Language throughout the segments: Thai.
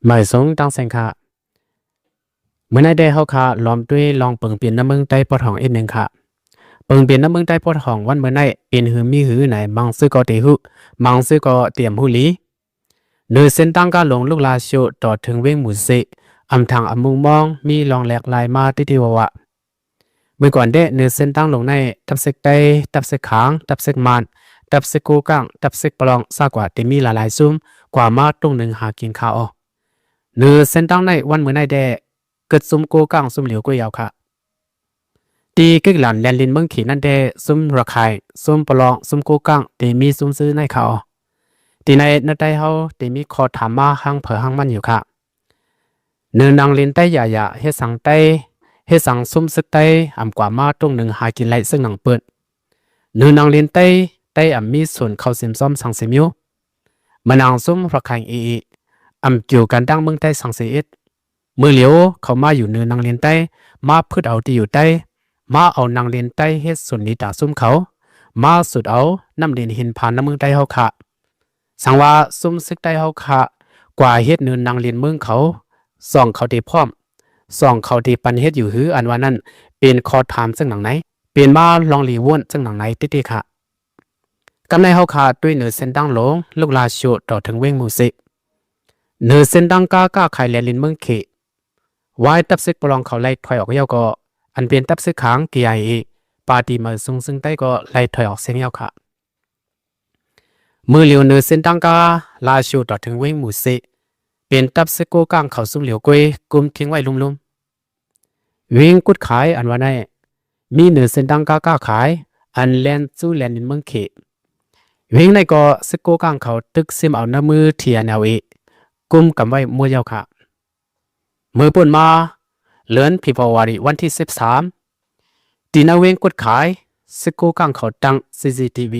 หมายสงตั้งแสงค่ะเมื่อในได้เขาค่ะล้อมด้วยลองเปิงเปลี่ยนน้ำมึงใต้ปอดห้องอีกหนึ่งค่ะเปิงเปลี่ยนน้ำมึงใต้ปอดห้องวันเมื่อในเป็นหือมีหือไหนมังซื้อก็เตหุมังซื้อก็เตรียมหูลีเนื้อเส้นตั้งก็ลงลูกลาโชต่อถึงเว้งหมุนเสอำทางอมุงมองมีลองแหลกลายมาติดวะเมื่อก่อนเด้เนื้อเส้นตั้งลงในตับเสกไตตับเสกขางตับเสกมันตับเสกกูกังตับเสกปลองซากว่าเตมีหลายๆซุ่มกว่ามาตรงหนึ่งหากินข้าวเนื้อเส้นตั้งในวันเมื่อในได้เกิดซุ่มกูกังซุ่มเหลียวก็ยาวค่ะตีกิกหลันแลนลินเมืองขีนั่นได้ซุ่มระคายซุ่มปลองซุ่มกูกังเตมีซุ่มซื้อในเขาตีในนัดได้เขาเตมีคอถามมาหังเผอหังมันอยู่ค่ะเนื้อนางลินใต้ใหญ่ๆเฮ็ดสังใต้เฮ็ดสังซุ่มซึกใต้อ่ำกว่ามาตรงหนึ่งหากินไหลซึ่งหนังเปิดเนื้อนางลินใต้อ่ำมีส่วนเขาซิมซ้อมสังเสมิวมันางซุ่มระคายอ่ำเกี่ยวกันดังเมืองใต้สังเสอิดมือเหลียวเขามาอยู่เนื้อนางลินใต้มาพืชเอาที่อยู่ใต้มาเอานางเลียนใต้เฮ็ดส่วนนี้ตาซุ่มเขามาสุดเอาน้ำเลียนหินผ่านน้ำเมืองใต้เฮาค่ะสังว่าซุ่มซึกใต้เฮาค่ะกว่าเฮ็ดเนินนางเลียนเมืองเขาส่องเขาที่พร้อมส่องเขาที่ปันเฮ็ดอยู่หืออันว่านั้นเป็นคอถามซึ่งหนังไหนเป็นมาลองหลีว่นซึ่งหนังไหนติๆค่ะกำในเฮาค่ะด้วยเนื้อเส้นตั้งหลงลูกลาโชต่อถึงเว้งมูสิเนื้อเส้นตั้งก้าไข่แลลินเมืองเขวายตับซึกปลองเขาไล่ถอยออกเยาก็อันเป็นตับซึกขังเกียร์ปาดีมาซุงซึ่งใต้ก็ไล่ถอยออกเสียงเยาค่ะมือเหลียวเนื้อเส้นตั้งกาลาชูต่อถึงเว้งหมูเซเป็นตับซึกโกกังเขาซุ่มเหลียวกวยกุมทิ้งไว้ลุ่มๆวิ่งกุดขายอันว่าไงมีเนื้อเส้นตั้งก้าขายอันแลนสู้แลนนินเมืองเขวิ่งในก็ซึกโกกังเขาตึกซิมเอาหน้ามือเทียนเอากุมกับไว้มัวเยาค่ะมือปุ่นมาเลือนพิพาวารีวันที่13ตีนาเวงกดขายซึกโกกังเขาตั้ง CCTV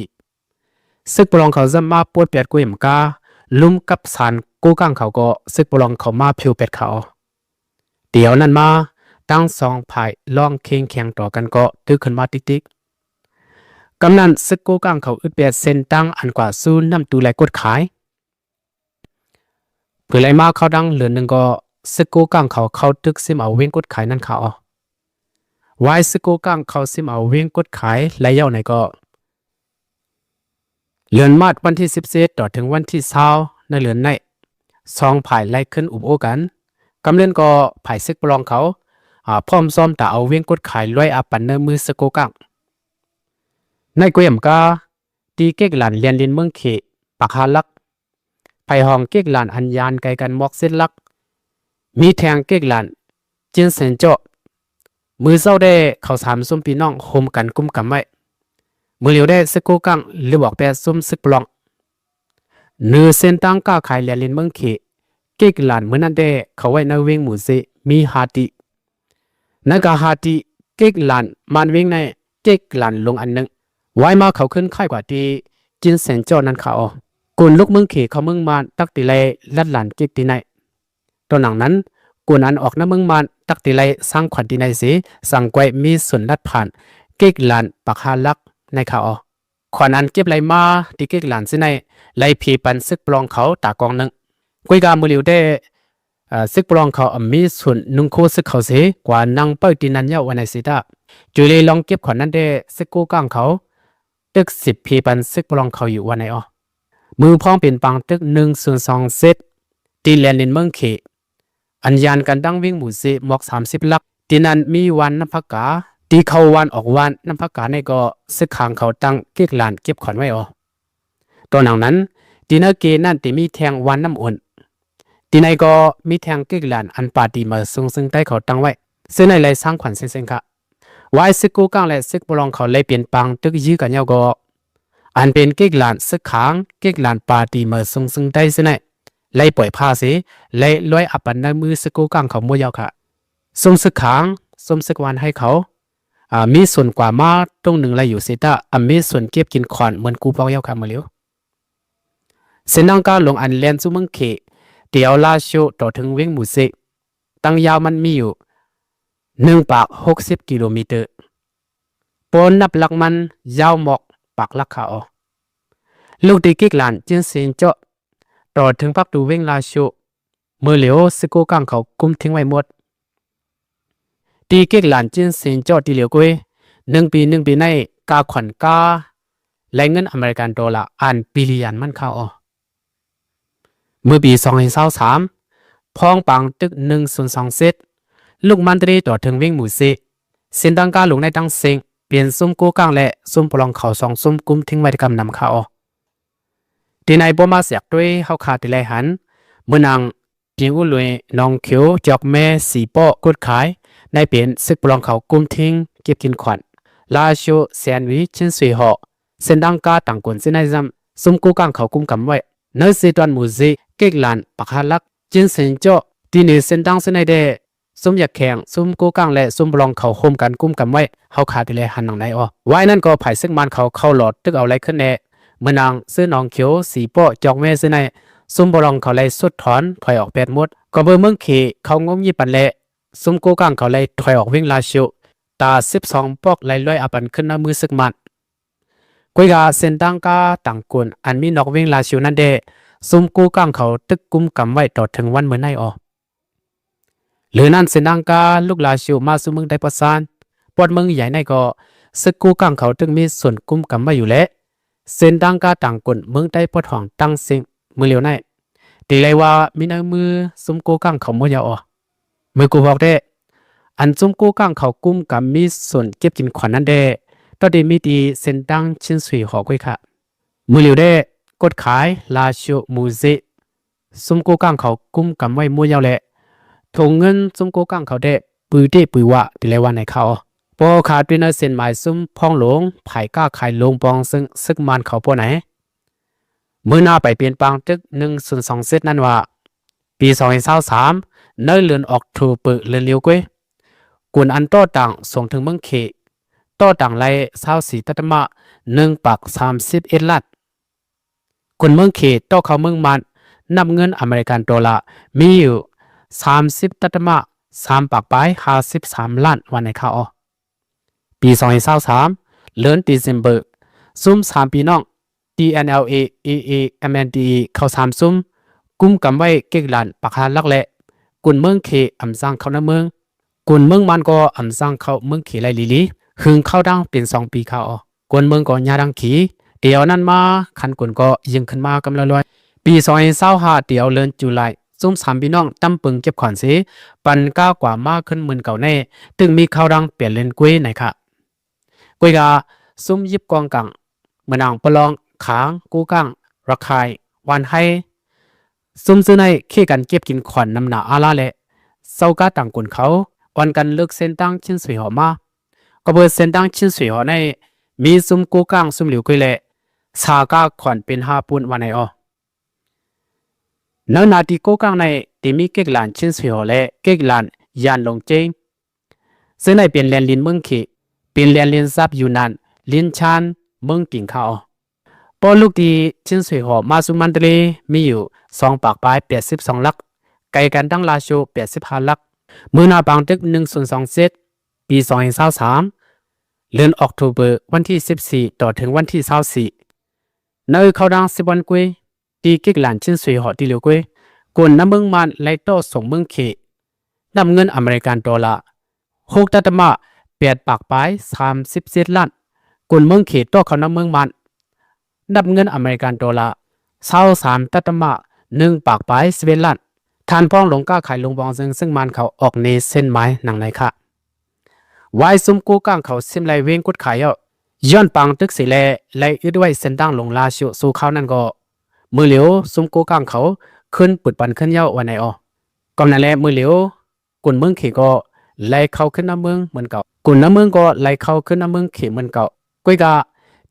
ซึกปลองเขาจะมาปวดเปียดกุยมกาลุ่มกับสารโกกังเขาก็ซึกปลองเขามาผิวเป็ดเขาเดี๋ยวนั้นมาตั้งสองภายล่องเคียงแข่งต่อกันก็ตึกขึ้นมาติ๊กกำนันซึกโกกังเขาอึดเปียดเส้นตั้งอันกว่าสู้น้ำตูไหลกดขายเผื่อไหลมาเขาดังเหลือหนึ่งก็ซึกโกกังเขาตึกซิมเอาเว้งกดขายนั่นเขาวายซึกโกกังเขาซิมเอาเว้งกดขายและเย้าไหนก็เลือนมาดวันที่17ต่อถึงวันที่20ในเลือนในสองภายไล่ขึ้นอุบโอกันกำเล่นก็ภายซึกปลองเขาพร้อมซ้อมแต่เอาเว้งกดขายลอยอาปันเนมือซึกโกกังในกุยมกาตีเก๊กหลานเลียนลินเมืองเขปักฮาลักภายห้องเก๊กหลานอันยานไกลกันมอกเส้นลักมีแทงเก๊กหลานจินเซนโจมือเศร้าได้เขาสามซุ่มพี่น้องโฮมกันกุ้มกำไว้มือเหลียวได้ซึกโกกังหรือบอกแปรซุ่มซึกปลองเนื้อเส้นตั้งก้าขายแลลินเมืองเขเก๊กหลานเมื่อนั้นได้เขาไว้ในเวงหมู่เซมีฮาตินักฮาติเก๊กหลานมันเวงในเก๊กหลานลงอันหนึ่งไว้มาเขาขึ้นค่ายกว่าที่จินเซนโจนั้นเขากุนลูกเมืองเขเขาเมืองมาตักติเลลัดหลานเก๊กตีในตัวหนังนั้นกูนั้นออกน้ำมึงมันตักติไลสร้างขวัญดีในสีสั่งไว้มีส่วนลัดผ่านเก๊กหลานปักฮาลักในข่าวขวัญอันเก็บไหลมาที่เก๊กหลานสิในไลพีปันซึกปลองเขาตากองหนึ่งกุยกามือเหลียวได้ซึกปลองเขามีส่วนนุ่งโคซึกเขาเสียกว่านังเปิดดินันเยาวันในสิตาจุเลยลองเก็บขวัญนั้นได้ซึกกูกังเขาตึก10พีปันซึกปลองเขาอยู่วันไหนมือพ้องเป็นปังตึก1/2เซตตีแลนดินเมืองเขอันยานกันดังวิ่งหมู่เซหมอก30ลักที่นั้นมีวันน้ำพักกาตีเขาวันออกวันน้ำพักกาในก็ซึกขางเขาตั้งเก็กหลานเก็บขวัญไว้ตัวหนังนั้นตีนาเกนั่นตีมีแทงวันน้ำอุ่นตีในก็มีแทงเก็กหลานอันปาดีมาซึ่งใต้เขาตั้งไว้ซึ่งในเลยสร้างขวัญเส้นค่ะวายซึกกูกังและซึกบลองเขาเลยเปลี่ยนปังตึกยื้อกันเยาก็อันเป็นเก็กหลานซึกขางเก็กหลานปาดีมาซึ่งใต้ซึ่งในไล่ปล่อยผ้าสิไล่ลอยอับปันในมือสกูกังเขามัวยาวค่ะส่งสึกขางส่งสึกวันให้เขามีส่วนกว่ามาตรงหนึ่งไล่อยู่เสตามีส่วนเก็บกินขอนเหมือนกูเปายาวค่ะมาเร็วเส้นนังกาลงอันเลนซูมังเขเตียวลาโชต่อถึงเวงหมูเซตั้งยาวมันมีอยู่160กิโลเมตรปนนับหลักมันยาวหมอกปากลักเขาลูกตีกิกหลานจึงเสียงเจาะต่อถึงพักดูเวงลาโช มือเหลียวสกูกังเขากุมทิ้งไว้หมดตีเก็กหลานจินสินจอตีเหลียวกุย1 ปีในกาขวัญกาและเงินอเมริกันดอลลาร์อันบิลเลียนมันเข้าเมื่อปี2023พ้องปังตึก102เซตลูกมันตรีต่อถึงวิ่งหมู่เซเส้นดังการลงในตั้งเซ็งเปลี่ยนซุ่มกู้กังและซุ่มปลองเขา2ซุ่มกุมทิ้งไว้กำนำเข้าตีในบ่มาเสียกด้วยเฮาขาดติไลหันเมื่อนางจิงอุลุยน้องเขียวจอกแม่สีป้อกดขายในเปลี่ยนซึกปลองเขากุมทิ้งเก็บกินขวัญลาโชแซนวิชินสวยหอเส้นดังกาต่างกวนเส้นในจำซุ่มกู้กังเขากุมกำไว้เนื้อสีตวนหมู่เซเก็กหลานปักฮาลักจินเซนจ่อตีนี้เส้นดังเส้นในเดซุ่มอยากแข่งซุ่มกู้กังและซุ่มปลองเขาโฮมกันกุมกำไว้เฮาขาดติไลหันหนังในไว้นั่นก็ไผ่ซึกมันเขาเข้าหลอดตึกเอาไรขึ้นแน่เมื่อนางซื้อน้องเขียวสีป้อจอกแม่ซื้อในซุ่มบลองเขาเลยสุดถอนถอยออกแปดมดก็เบอร์เมืองขี่เขางมยี่ปันเละซุ่มกู้กังเขาเลยถอยออกวิ่งลาชิวตา12ปอกไล่ลอยอัปันขึ้นหน้ามือซึกมันกุยกาเส้นตังกาต่างกุนอันมีนอกวิ่งลาชิวนั่นเดซุ่มกู้กังเขาตึกกุมกำไว้ต่อถึงวันเมื่อไนหรือนั่นเส้นตังกาลูกลาชิวมาซุ่มเมืองได้ประสานปวดเมืองใหญ่ในก็ซึกกู้กังเขาตึกมีส่วนกุมกำไว้อยู่แล้วเส้นดังกาต่างกุนเมืองได้ปวดห้องตั้งสิงมือเหลียวในตีเลยว่ามีในมือซุ่มกู้กังเขาไม่ยาวมือกูบอกได้อันซุ่มกู้กังเขากุมกับมีส่วนเก็บกินขวัญนั่นเด้ตอนเดมีดีเส้นดังชิ้นสุยหอกไว้ค่ะมือเหลียวได้กดขายลาชิวมูเซซุ่มกู้กังเขากุมกับไว้มือยาวแหละถงเงินซุ่มกู้กังเขาได้ปืนเด้ปืนวะตีเลยว่าในเขาพอขาดเป็นเส้นหมายซุ่มพ้องหลงไผ่ก้าขายลงปองซึ่งซึกมันเขาพวกไหนเมื่อหน้าไปเปลี่ยนปังตึก102เซตนั่นว่าปี2023เนื้อเลือนออกถูเปิดเลือนเลี้ยวกวยกุนอันโต้ต่างส่งถึงเมืองเขโต้ต่างไล่24ตัตมะ131ล้านกุนเมืองเขโต้เขาเมืองมันนับเงินอเมริกันดอลลาร์มีอยู่30ตัตมะ3ปากไป53ล้านวันในข่าวปี2023เลือนเดซ ember ซุ่ม3ปีน้อง TNLA AA MNDE เข้า3ซุ่มกุมกำไว้เก็กหลานปักหาลักแหละกุนเมืองเขอำซังเข้าในเมืองกุนเมืองมันก็อำซังเข้าเมืองเขไลลีหึงเข้าดังเป็น2ปีเข้ากวนเมืองก็ยาดังขีเดียวนั้นมาคันกุนก็ยิงขึ้นมากำลังลอยปี2025เดียวเดือนตุลาซุ่ม3พี่น้องตั้มปึงเก็บขวัญสิปันก้ากว่ามากขึ้นหมื่นเก่าแน่ถึงมีเข้าดังเปลี่ยนเลนกุ้ยไหนค่ะกุ้ยกาซุ่มยิบกองกังเมื่อนางปลองขางกู้กังรักไข่วันให้ซุ่มซื้อในเขี้กันเก็บกินขวัญนำหนาอาลาเละเศร้ากาต่างกุนเขาวันกันเลือกเส้นตั้งชิ้นสวยหอมาก็เบอร์เส้นตั้งชิ้นสวยหอในมีซุ่มกู้กังซุ่มเหลียวกุยเละสากาขวัญเป็น5ปุ่นวันไหนนนาทีกู้กังในที่มีเก็กหลานชิ้นสวยหอเละเก็กหลานยานลงเจงซึ่งในเป็นแลนลินเมืองเขเป็นแลนลินซับอยู่นานลินชานเมืองกิ่งเขาพอลูกดีชิ้นสวยหอมาสุมันตรีมีอยู่2ปากปลาย82ลักไกลกันตั้งลาโช85ลักมือหน้าบางตึก102เซตปี2023เดือนออกตุเบอร์วันที่14ต่อถึงวันที่24ในเขาดัง10วันกุยตีกิกหลานชิ้นสวยหอตีเหลียวกุยกวนน้ำเมืองมันไล่โต้ส่งเมืองเขนำเงินอเมริกันดอลลาร์6ตัตมะ8ปากปลาย37ล้านกวนเมืองเขโต้เขาน้ำเมืองมันนับเงินอเมริกันดอลลาร์23ตัตมะ1ปากปลาย11ล้านทานพ้องหลงก้าขายลงบองซึ่งมันเขาออกเนเส้นไม้หนังไหนค่ะวายซุ่มกู้ก้างเขาซิมไลเวงกุดขายย้อนปังตึกสีแลไลอึดไว้เส้นตั้งลงลาชิวสู่เขานั่นก็มือเหลียวซุ่มกู้ก้างเขาขึ้นปุดปันขึ้นเย้าวันไหนก่อนนั่นแหละมือเหลียวกุนเมืองเขก็ไล่เข้าขึ้นน้ำเมืองเหมือนเก่ากุนน้ำเมืองก็ไล่เข้าขึ้นน้ำเมืองเขเหมือนเก่ากุ้ยกา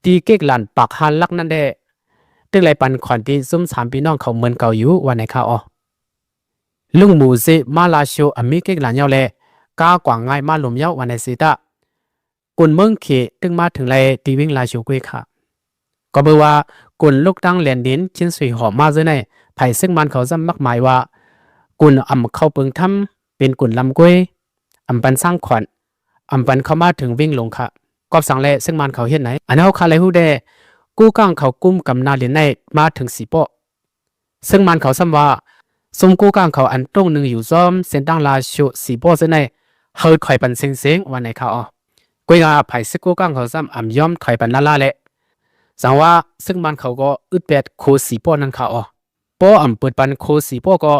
ตีเก็กหลันปากหันลักนั่นเด้ตึกไล่ปันขวัญที่ซุ่ม3พี่น้องเขาเหมือนเก่าอยู่วันไหนค่ะลุงหมูเซมาลาชิวอเมริกหลานเย้าแลก้ากว่าง่ายมาหลุมเย้าวันในสีตากุนเมืองเขตึงมาถึงไรตีวิ่งลาชิวกุ้ยค่ะก็เบอว่ากุนลูกตั้งแหลนดินชิ้นสวยหอมมาเจอในไผ่ซึ่งมันเขาจำมักหมายว่ากุนอ่ำเข้าเปิงทำเป็นกุนลำกุ้ยอ่ำปันสร้างขวัญอ่ำปันเข้ามาถึงวิ่งลงค่ะกอบสั่งแลซึ่งมันเขาเห็นไหนอันเขาคาเลยหูเดกู้ก้างเขากุ้มกับนาเลียนในมาถึง4 ปอซึ่งมันเขาซ้ำว่า สมกูกางเขาอันตรงหนึ่งอยู่ซ้อมเส้นตั้งลาชุสีโป้เส้นในเฮิร์ดข่อยปันเซ็งเซ็งวันไหนเขาอ๋อกวยงาไผ่ซึกกูกางเขาซ้ำอ่ำย่อมข่อยปันลาลาเละสังว่าซึ่งมันเขาก็อึดเป็ดโคสีโป้นั่นเขาอ๋อป้ออ่ำเปิดปันโคสีโป้ก็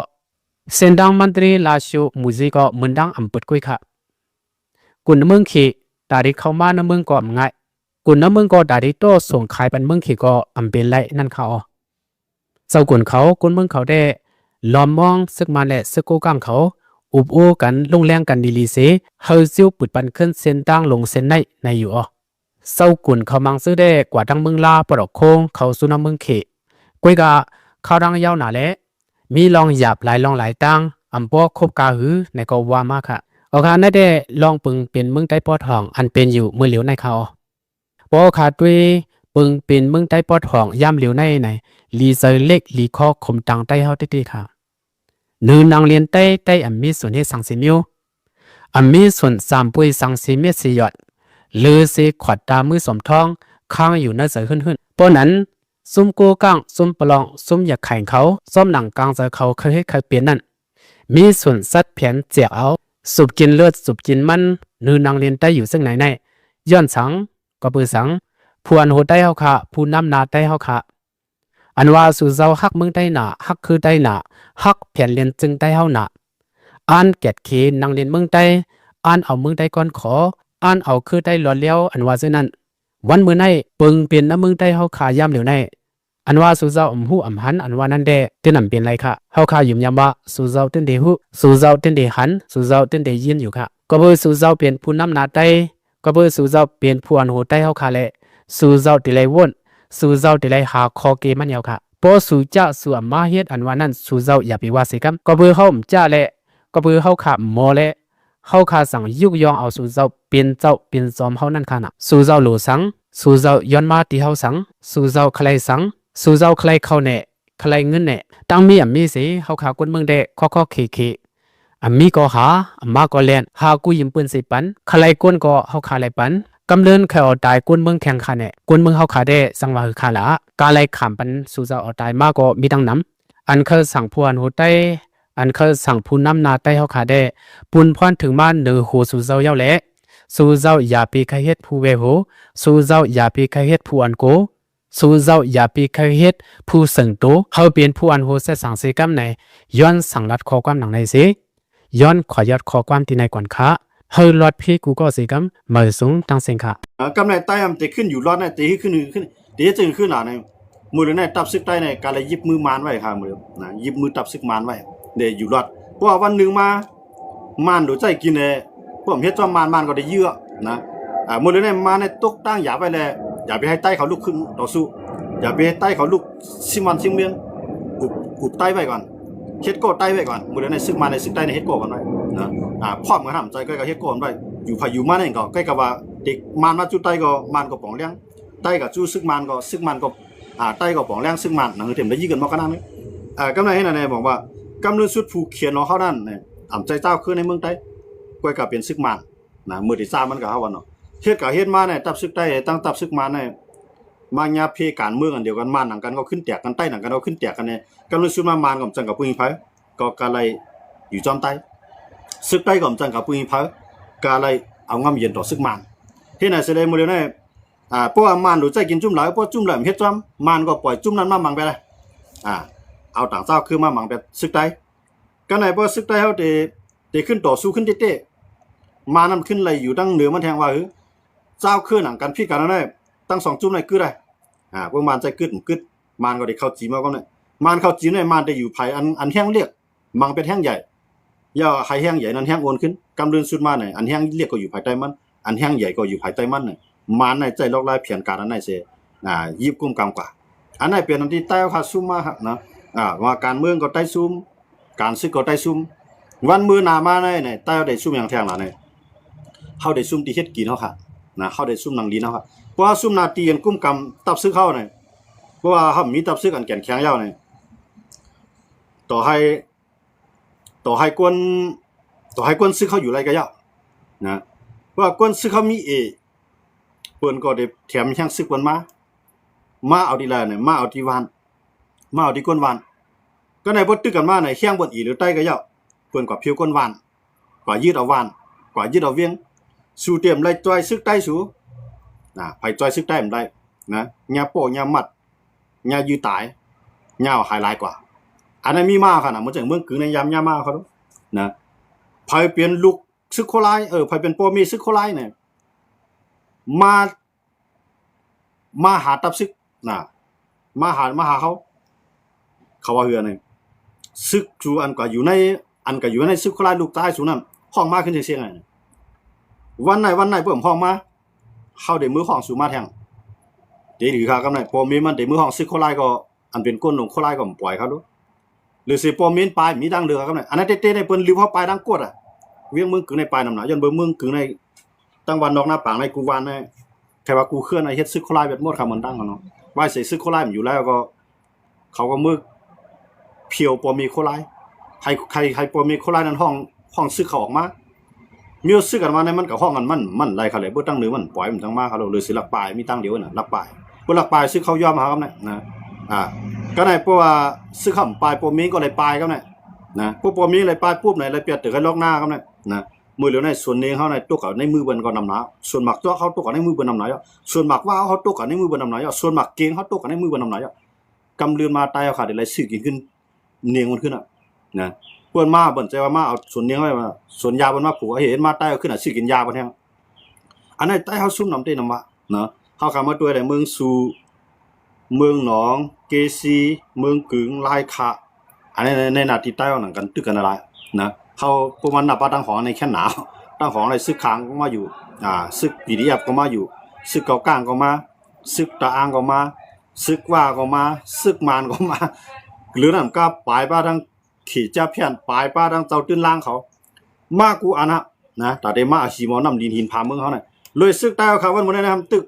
เส้นดังมันตรีลาชูมูซิก็มึนดังอ่ำเปิดกุยค่ะกุนมึงขีตาดิเข้ามาน้ำมึงก็ง่ายกุนน้ำมึงก็ตาดิโตส่งขายปันมึงขีก็อ่ำเป็นไรนั่นเขาอ๋อเจ้ากุนเขากุนมึงเขาได้ล้อมมองซึกมันและซึกกูกังเขาอุบอู้กันลงแรงกันดีลีเสเฮาซิวปุดปันขึ้นเส้นตั้งลงเส้นในอยู่อ๋อเจ้ากุนเขามังซื้อได้กว่าดังมึงลาปลอกโค้งเขาสุน้ำมึงขีกุยกะเขาดังยาวหนาและมีลองหยาบหลายลองหลายตั้งอำปอคบกาหือในก็ว่ามากค่ะโอคานั่นได้ลองปึงเป็นมึงใต้ปอดห้องอันเป็นอยู่มือเหลียวในเขาปอขาด้วยปึงเป็นมึงใต้ปอดห้องย่ำเหลียวในลีเซอร์เล็กลีคอคมตังใต้เฮาติค่ะนือนางเลียนใต้อันมีส่วนให้สังสิมิวอันมีส่วนสามปุยสังสิเมสิยอดเลือเสขวัดตามือสมทองข้างอยู่น่าเสือขึ้นปอนั้นซุ่มกูกังซุ่มปลองซุ่มอยากแข่งเขาซ้อมหนังกลางเจอเขาเคยให้เคยเปลี่ยนนั่นมีส่วนสัดเพียนเจียกเอาสูบกินเลือดสูบกินมันนือนางเรียนได้อยู่ซึ่งไหนในย้อนสังก็ปือสังผู้อันโหได้เฮาค่ะผู้นำนาได้เฮาค่ะอันว่าสู่เจ้าฮักมึงได้หนาฮักคือได้หนาฮักเพียนเรียนจึงได้เฮาหนาอ่านแกดเคนางเรียนมึงได้อ่านเอามึงได้ก่อนขออ่านเอาคือได้หล่อเลี้ยวอันว่าซึ่งนั้นวันมื้อในปึงเปลี่ยนน้ำมึงได้เฮาค่ะย่ำเหลียวในอันว่าสู่เจ้าหูหันอันว่านั่นเด้เต้นนำเป็นไรค่ะเฮาค่ะยุ่มยำว่าสู่เจ้าเต้นเดหูสู่เจ้าเต้นเดหันสู่เจ้าเต้นเดยินอยู่ค่ะก็เบอสู่เจ้าเป็นผู้นำนาได้ก็เบอสู่เจ้าเป็นผู้อันโหได้เฮาค่ะแหละสู่เจ้าติไลวนสู่เจ้าติไลหาคอเกมันยาวค่ะพอสู่เจ้าสู่มาเฮ็ดอันว่านั้นสู่เจ้าอย่าไปว่าสิกำก็เบอเฮาจ้าแหละก็เบอเฮาค่ะหมอแหละเฮาค่ะสั่งยุกยองเอาสู่เจ้าเป็นจอมเฮานั่นค่ะน่ะสู่เจ้าโหลสังสู่เจ้าย้อนมาที่เฮาสังสู่เจ้าใครสังสู่เจ้าใครเข้าแน่ใครเงินแน่ตั้งมีมีสิเฮาขากวนเมืองได้ข้อเคมีก็หามาก็เล่นหากูยิ้มปืนสิปันใครกวนก็เฮาขาไหลปันกำเนินเขาตายกวนเมืองแข่งขันแน่กวนเมืองเฮาขาได้สังว่าคือขาละกาไหลขามปันสู่เจ้าตายมาก็มีดังนำอันเคยสั่งพวนโหใต้อันเคยสั่งผู้นำนาใต้เฮาขาได้ปุนพรถึงมาเนือโหสู่เจ้าเย้าแหละสู่เจ้าอย่าไปใครเฮ็ดผู้เวโหสู่เจ้าอย่าไปใครเฮ็ดผู้อันโกสู่เจ้าอย่าไปเคยเฮ็ดผู้เสิงโตเฮาเป็นผู้อันโหเสสังเสกำในย้อนสั่งรัดคอความหนังในสิย้อนขอยอดคอความที่ในก่อนคะเฮาลอดพี่กูก็สิกำมาสูงตั้งเสียงค่ะกำในใต้อำจะขึ้นอยู่รอดในตีขึ้นเดี๋ยวจึงขึ้นหล่ะในมือในตับซึกใต้ในการเลยยิบมือมานไว้ค่ะมือนะยิบมือตับซึกมานไว้เดี๋ยวอยู่รอดเพราะว่าวันหนึ่งมามานโดยใจกินเนี่ยพวกเฮ็ดจอมมานก็ได้เยอะนะมือในมาในตกตั้งอย่าไปเลยอย่าไปให้ใต้เขาลุกขึ้นต่อสู้อย่าไปให้ใต้เขาลุกซิมันซิเมียนอุบใต้ไว้ก่อนเฮ็ดโก้ใต้ไว้ก่อนมือในซึกมาในซึกใต้ในเฮ็ดโก้กันไว้นะพร้อมกันทำใจใกล้กับเฮ็ดโก้กันไว้อยู่พายุมาเนี่ยก็ใกล้กับว่าเด็กมานมาจุดใต้ก็มานก็ป่องเลี้ยงใต้กับจู้ซึกมันก็ใต้ก็ป่องเลี้ยงซึกมันหนังเต็มได้ยี่กันมาขนาดนี้กำไรให้นายบอกว่ากำเนิดสุดผูกเขียนเนาะเขานั่นเนี่ยอ่ำใจเจ้าขึ้นในเมืองใต้ก้อยกับเป็นซึกมันนะมือที่3มันก็เฮาวันเนาะเฮ็ดกับเฮ็ดมาเนี่ยตับซึกใต้ตั้งตับซึกมันเนี่ยมาญาเพการเมืองอันเดียวกันมานหนังกันก็ขึ้นแตกกันใต้หนังกันก็ขึ้นแตกกันเนี่ยกำเนิดสุดมานกับจังกับปุ้ยไผก็กะไรอยู่จอมใต้ซึกใต้กับจังกับปุ้ยไผกะไรเอางำเย็นต่อซึกมันเฮ็ดน่ะแสดงมื้อเดียวเนี่ยเพราะว่ามานรู้ใจกินจุ่มหลายเพราะจุ่มหลายเฮ็ดจ้อมมานก็ปล่อยจุ่มนั้นมามังไปเลยเอาต่างเจ้าคือมามังไปซึกใต้กันไหนเพราะซึกใต้เฮาได้ขึ้นต่อสู้ขึ้นเต้ๆมานํขึ้นไหลอยู่ตั้งเหนือมันแทงว่าเจ้าคือหนังกันพี่กันนั่นแหละตั้ง2จุ่มไหนกึดได้พวกมันใจกึดมานก็ได้เข้าจีมาก็เนี่ยมานเข้าจีเนี่ยมานได้อยู่ไผอันแห้งเรียกมังเป็นแห้งใหญ่อย่าให้แห้งใหญ่นั้นแห้งโอนขึ้นกำเดินสุดมาเนี่ยอันแห้งเรียกก็อยู่ภายใต้มันอันแห้งใหญ่ก็อยู่ภายใต้มันเนี่ยมันในใจลอกลายเพียนการอันไหนเสยิบกุมกำกว่าอันไหนเปลี่ยนอันที่ใต้ค่ะซุ่มมาครับนะว่าการเมืองก็ใต้ซุ่มการซึกก็ใต้ซุ่มวันมือหนามาเนี่ยใต้ได้ซุ่มอย่างแทงหล่ะเนี่ยเฮาได้ซุ่มที่เฮ็ดกินเฮาค่ะนะเฮาได้ซุ่มนางลีเนาะครับเพราะว่าซุ่มนาตีกันกุมกำตับซึกเฮาเนี่ยเพราะว่าเฮามีตับซึกอันแก่นแข็งยาวเนี่ยต่อให้กวนซึกเขาอยู่ไรก็ยาวนะว่ากวนซึกเขามีเปิ้นก็ได้แถมยังซึกเปิ้นมาเอาดีละเนี่ยมาเอาที่วานมาเอาที่ก้นวาน ก็ในบ่ตึกกันมาในเฮียงบนอีหรือใต้ก็เยาเพิ่นกว่าผิวก้นหวานกว่ายืดเอาหวานกว่ายืดเอาเวียงสู่เตรียมไล่จ้อยซึกใต้สู่ไผจ้อยซึกใต้มันได้นะญาโป้ญามัดญายืดตายญาไฮไลท์กว่าอันนั้นมีมาค่ะนะมันจังเมืองกึ่งในยามญามาเขานะไผเป็นลูกซึกโคไลไผเป็นพ่อแม่ซึกโคไลเนี่ยมาหาตับซึกนะมาหาเขาว่าเฮือนี่ซึกจูอันก็อยู่ในซึกโคไลลูกตายสูนั้นห้องมาขึ้นเสียงไงวันไหนเพิ่มห้องมาเฮาได้มือห้องสู่มาแทงเดี๋ยวหรือค่ะกำไดพอมีมันได้มือห้องซึกโคไลก็อันเป็นก้นของโคไลก็ปล่อยเขาดูหรือสิปอมีนปลายมีดังเดือกำไดอันนั้นเต้ๆในเปิ้นริวเฮาปลายดังกดเวียงมึงกึ่งในปลายนำหนาย้อนเบิ่งมึงกึ่งในตั้งวันนอกหน้าปางในกูวันในแค่ว่ากูเคลื่อนไอ้เฮ็ดซึกโคไลแบบหมดค่ะมันดังกันเนาะว่าใส่ซึกโคไลมันอยู่แล้วก็เขาก็มึกเพียวปอมีโคไลใครปอมีโคไลนั้นห้องซึกเขาออกมามีซึกกันมาในมันก็ห้องกันมันไล่เขาเลยบ่ตั้งหรือมันปล่อยมันทั้งมาเขาเลยสิลักปลายมีตั้งเดียวน่ะลักปลายบ่ลักปลายซึกเขายอมมาครับนะก็ได้เพราะว่าซึกคำปลายปอมีก็เลยปลายครับนะพวกปอมีเลยปลายปุ๊บไหนเลยเปียดตึกให้ลอกหน้าครับนะมือเหลียวในส่วนนี้เขาในตัวเขาในมือเบิ่นก็นำหนาส่วนหมักตัวเขาตัวเขาในมือเบิ่นนำหนาส่วนหมักว่าเขาตัวเขาในมือเบิ่นนำหนาส่วนหมักเก่งเขาตัวเขาในมือเบิ่นนำหนากำเลือนมาตายเอาขาดอะไรสึกกินขึ้นเนียงมันขึ้นนะเพิ่นมาเบิ่นใจว่ามาเอาส่วนเนียงไว้มาส่วนยาเบิ่นมาผูกเห็นมาตายเอาขึ้นสึกกินยาบ่แท้อันนั้นตายเขาซุ่มนำเต้นำว่าเนาะเขาเข้ามาตัวได้เมืองสู่เมืองหนองเกซีเมืองกึ่งลายคะอันนี้ในนาทีใต้เอาหนังกันตึกกันอะไรนะเขาพวกมันนับว่าตั้งของในแค่หนาวตั้งของอะไรซึกค้างก็มาอยู่ซึกปีดีอับก็มาอยู่ซึกเกาก้างก็มาซึกตะอางก็มาซึกว่าก็มาซึกมานก็มาหรือนั่นก็ปลายป้าทั้งขี่จ้าเพี้ยนปลายป้าทั้งเจ้าตื้นล่างเขามากูอันนะแต่ได้มาอาชีมอน้ำดินหินพาเมืองเขาเนี่ยเลยซึกใต้เขาวันมื้อนั้นตึก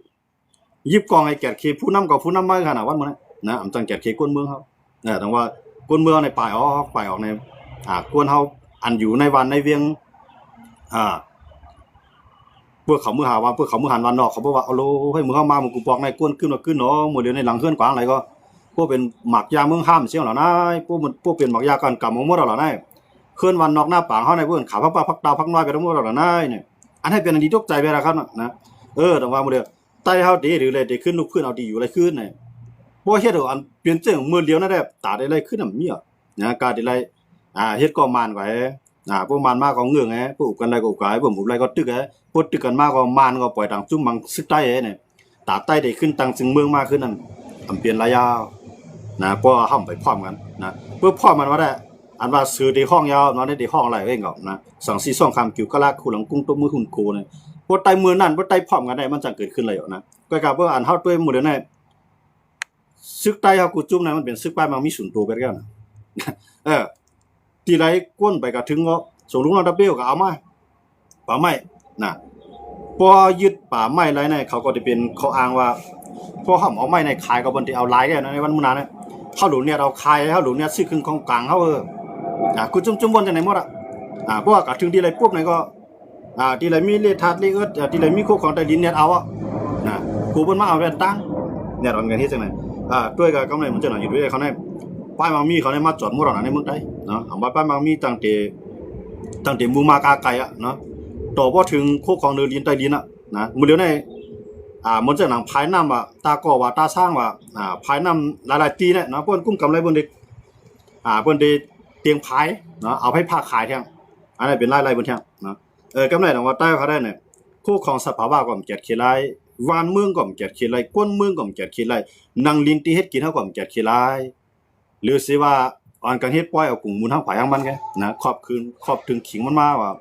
ยิบกองไอ้แกดเคผู้นำกับผู้นำมาขนาดวันมื้อนั้นนะอำจังแกดเคก้นเมืองเขาแต่ว่าก้นเมืองในปลายออกในกวนเฮาอันอยู่ในวันในเวียงพวกเขามือหาว่าพวกเขามือหันวันนอกเขาบอกว่าเอาโลให้มือเข้ามามึงกูบอกในกวนขึ้นเนาะหมดเดี๋ยวในหลังเคลื่อนกวางอะไรก็พวกเป็นหมักยาเมืองห้ามเสียงเหล่านั้นพวกเป็นหมักยากันกำมหมดเหล่านั้นเคลื่อนวันนอกหน้าปางเฮาในเพิ่นขาพักพักดาวพักน้อยไปทั้งหมดเหล่านั้นเนี่ยอันให้เป็นอันดีตกใจไปแล้วครับนะแต่ว่ามื้อเดียวใต้เฮาดีหรืออะไรได้ขึ้นลุกขึ้นเอาดีอยู่อะไรขึ้นเนี่ยบ่เฮ็ดอันเปลี่ยนเจิงมื้อเดียวนั่นแหละตาได้อะไรขึ้นน่ะมีนะการได้อะไรเฮ็ดก็มานไว้พวกมันมากก็เงื้องพวกกันได้ก็กายพวกผมไรก็ตึกพวกตึกกันมากก็มานก็ปล่อยต่างจุ่มมังซึกใต้เนี่ยตาใต้ได้ขึ้นตังจึงเมืองมากขึ้นนั่นอำเปลี่ยนระยะนะเพราะห้ามไปพร้อมกันนะเพื่อพร้อมมันว่าได้อันว่าซื้อในห้องยาวเนาะได้ห้องอะไรเองก็นะ2 4 2คำกิ้วกะลาคู่หลังกุ้งต้มมือหุ่นโกเนี่ยพวกใต้มือนั่นพวกใต้พร้อมกันได้มันจะเกิดขึ้นเลยนะก็กับว่าอันเฮาด้วยหมู่เดี๋ยวนี้ซึกใต้เฮากูจุ่มนะมันเป็นซึกป้ายมันมีศูนย์ตัวไปแล้วนะที่ไรก้นไปก็ถึงก็ส่งลุงเราดับเบิลก็เอามาป่าไม้นะพอยึดป่าไม้ไรเนี่ยเขาก็จะเป็นเขาอ้างว่าพอเขาเอาไม้ในขายก็บนที่เอาลายเนี่ยในวันมื้อนั้นเนี่ยเขาหลุนเนี่ยเราขายเขาหลุนเนี่ยซื้อครึ่งของกลางเขากูจุ่มๆบนจังไหนหมดเพราะว่าก็ถึงที่ไรปุ๊บเนี่ยก็ที่ไรมีเลทัดเลเอิร์ที่ไรมีโคของใต้ดินเนี่ยเอากูเพิ่นมาเอาแว่นตั้งเนี่ยตอนกันเฮ็ดจังไหนด้วยก็กำไรมันจังไหนอยู่ด้วยเขาเนี่ยป้ายมังมีเขาได้มาจอดหมดแล้วในเมืองไทยเนาะเอาป้ายมังมีตั้งแต่มูมากาไก่เนาะต่อบ่ถึงโคของเนื้อดินใต้ดินนะมื้อเดียวในมันจะหนังภายน้ำตาก่อว่าตาสร้างว่าภายน้ำหลายๆปีเนี่ยเนาะเพิ่นกุ้มกำไรเพิ่นได้เพิ่นได้เตียงภายเนาะเอาให้ผ้าขายแท้อันนั้นเป็นรายๆเพิ่นแท้เนาะกำไรของว่าใต้เขาได้เนี่ยโคของสภาวะก็เกียรติเขลายวานเมืองก็เกียรติเขลายก้นเมืองก็เกียรติเขลายนางลินที่เฮ็ดกินเฮาก็เกียรติเขลายหรือสิว่าอ่อนกันเฮ็ดปล่อยเอากุ้งมูลทั้งผายทั้งมันแกนะครอบถึงขิงมันมาว่า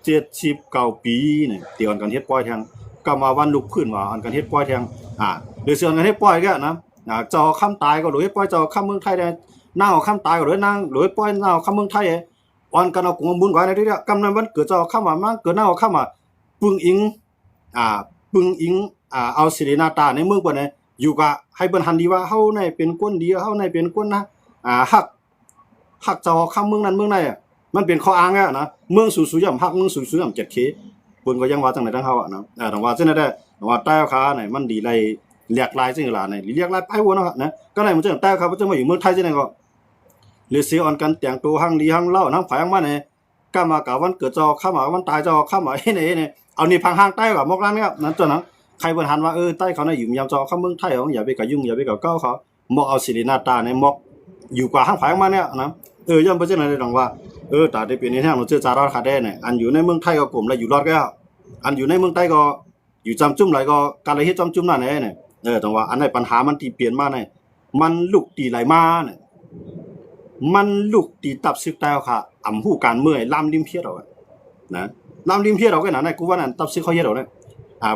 79 ปีนี่ที่อ่อนกันเฮ็ดปล่อยแทงก็มาวันลุกขึ้นว่าอ่อนกันเฮ็ดปล่อยแทงหรือเสื่อกันเฮ็ดปล่อยแกนะเจ้าคำตายก็หรือเฮ็ดปล่อยเจ้าคำเมืองไทยได้นางเอาคำตายก็หรือนางหรือปล่อยนางเอาคำเมืองไทยอ่อนกันเอากุ้งมูลไว้ในที่เนี้ยกำนั้นวันเกิดเจ้าคำว่ามันเกิดนางเอาคำว่าปึงอิงเอาสิรินาตาในเมืองเพิ่นอยู่ก็ให้เบิ่นหันดีว่าเฮาในเป็นคนดีเฮาในเป็นคนนะฮักเจ้าคำเมืองนั้นเมืองใดมันเป็นข้ออ้างนะเมืองสู่ย่ำฮักเมืองสู่ย่ำ 7K เพิ่นก็ยังว่าจังได๋ทั้งเฮานะแต่ว่าจังได๋ได้ว่าใต้ขาเนี่ยมันดีไล่เรียกลายจังล่ะเนี่ยเรียกลายไปวัวเนาะนะก็ได้มันจังใต้ขาบ่จังมาอยู่เมืองไทยจังได๋ก็ หรือเสียอ่อนกันแต่งตัวหังดีหังเล่าทั้งฝ่ายทั้งมันเนี่ยก้ามากะวันเกิดจอข้ามาวันตายจอข้ามาเนี่ยเอานี่พังห้างใต้กับมกร้านครับนั่นตัวนั้นใครเปิดหันว่าใต้เขาเนี่ยอยู่ยามจอข้าเมืองไทยของอย่าไปกับยุ่งอย่าไปกับเก้าเขามกเอาศิรินาตาเนี่ยมกอยู่กว่าห้างฝ่ายทั้งมันเนี่ยนะย่อมเป็นเช่นนั้นเลยหรอกว่าตาได้เป็นในทางเราเจอจารอดขาได้เนี่ยอันอยู่ในเมืองไทยก็กลุ่มแล้วอยู่รอดก็อันอยู่ในเมืองใต้ก็อยู่จำจุ่มไหลก็การอะไรที่จำจุ่มนั่นเนี่ยตรงว่าอันไหนปัญหามันตีเปลี่ยนมาเนี่ยมันลุกตีไหลมาเนี่ยมันลุกตีตับซึกแต่ค่ะอ่ำผู้การเมื่อยลำริมเพียดเอานะลำริมเพียดเอาก็นั่นกูว่านั่นตับซึกเขาเฮ็ดเอาเนี่ย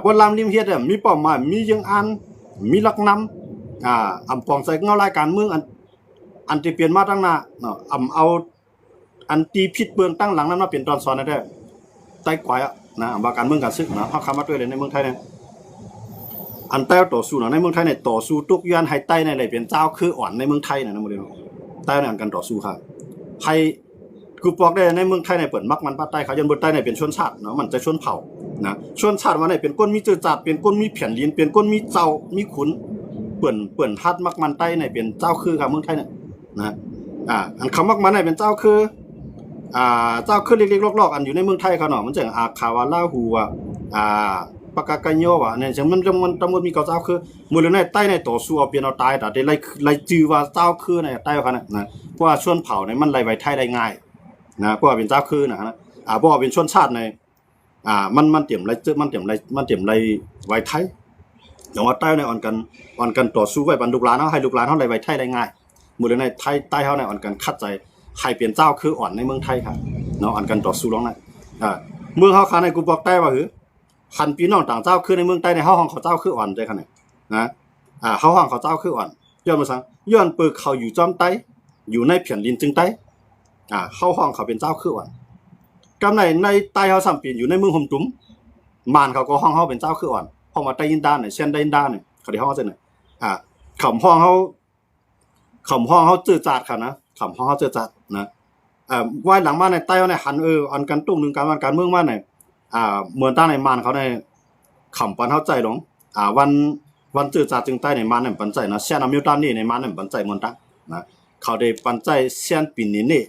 พวกลำริมเพียดเนี่ยมีเป้าหมายมียังอันมีลักนำอ่ำปองใส่เงารายการเมืองอันที่เปลี่ยนมาตั้งหน้าเนาะอ่ำเอาอันตีผิดเบืองตั้งหลังนั้นมาเปลี่ยนตอนสอนได้ใต้กวายนะว่าการเมืองการซึกนะเฮาคำมาด้วยเลยในเมืองไทยเนี่ยอันใต้ต่อสู้ในเมืองไทยเนี่ยต่อสู้ทุกย้อนให้ใต้ในเลยเป็นเจ้าคืออ่อนในเมืองไทยนะโมเดลใต้ในอันกันต่อสู้ค่ะให้กูบอกได้ในเมืองไทยเนี่ยเปิดมักมันภาคใต้เขายันบนใต้เนี่ยเป็นชนชาติเนาะมันจะชนเผ่านะชนชาติว่าเนี่ยเป็นก้นมีเจือจัดเป็นก้นมีแผ่นดินเป็นก้นมีเจ้ามีขุนเปิ่นทัดมักมันใต้เนี่ยเป็นเจ้าคือค่ะเมืองไทยเนี่ยนะอันคำมักมันเนี่ยเป็นเจ้าคือเจ้าคือเล็กๆลอกๆอันอยู่ในเมืองไทยเขาเนาะมันจะอาคาวาลาฮูปากกากันโยว่ะเนี่ยจังมันตำรวจมีเจ้าคือมื้อในใต้ในต่อสู้เอาเปลี่ยนเอาตายแต่ได้ไล่จื้อว่าเจ้าคือในใต้เขานะเพราะว่าชนเผ่าเนี่ยมันไล่ไว้ไทยได้ง่ายนะเพราะว่าเป็นเจ้าคือนะเพราะว่าเป็นชนชาติในมันเตรียมไล่มันเตรียมไล่ไว้ไทยอย่างว่าใต้ในอ่อนกันต่อสู้ไว้บรรลุลานเฮาให้ลูกหลานเฮาไล่ไว้ไทยได้ง่ายมื้อในไทยใต้เฮาในอ่อนกันคัดใจให้เปลี่ยนเจ้าคืออ่อนในเมืองไทยครับเนาะอ่อนกันต่อสู้ร้องนะเมืองเฮาคาในกูบอกใต้ว่าคันพี่น้องต่างเจ้าคือในเมืองใต้ในเฮาห้องเขาเจ้าคืออ่อนใจคั่นนะเฮาห้องเขาเจ้าคืออ่อนย้อนมาซังย้อนเปิกเขาอยู่จอมใต้อยู่ในแผ่นดินจึงใต้เฮาห้องเขาเป็นเจ้าคืออ่อนกำในใต้เฮาซ้ํปีนอยู่ในเมืองห่มตุ้มมานเขาก็ห้องเฮาเป็นเจ้าคืออ่อนห้องมาใต้ยินดาเนี่ยเช่นใต้ยินดาเนี่ยเขาที่ห้องจังได๋ขำห้องเฮาจื้อจาดค่ะนะขำห้องเฮาจื้อจาดนะไว้หลังมาในใต้เฮาเนี่ยหันอันกันตุ้งนึงการเมืองมาเนี่ยเหมือนตั้งในมานเขาในขำปันเข้าใจหลงวันจื้อจาจึงใต้ในมานเนี่ยปันใจนะเซียนอมิวตันนี่ในมานเนี่ยปันใจเหมือนตั้งนะเขาได้ปันใจเซียนปีนี้นี่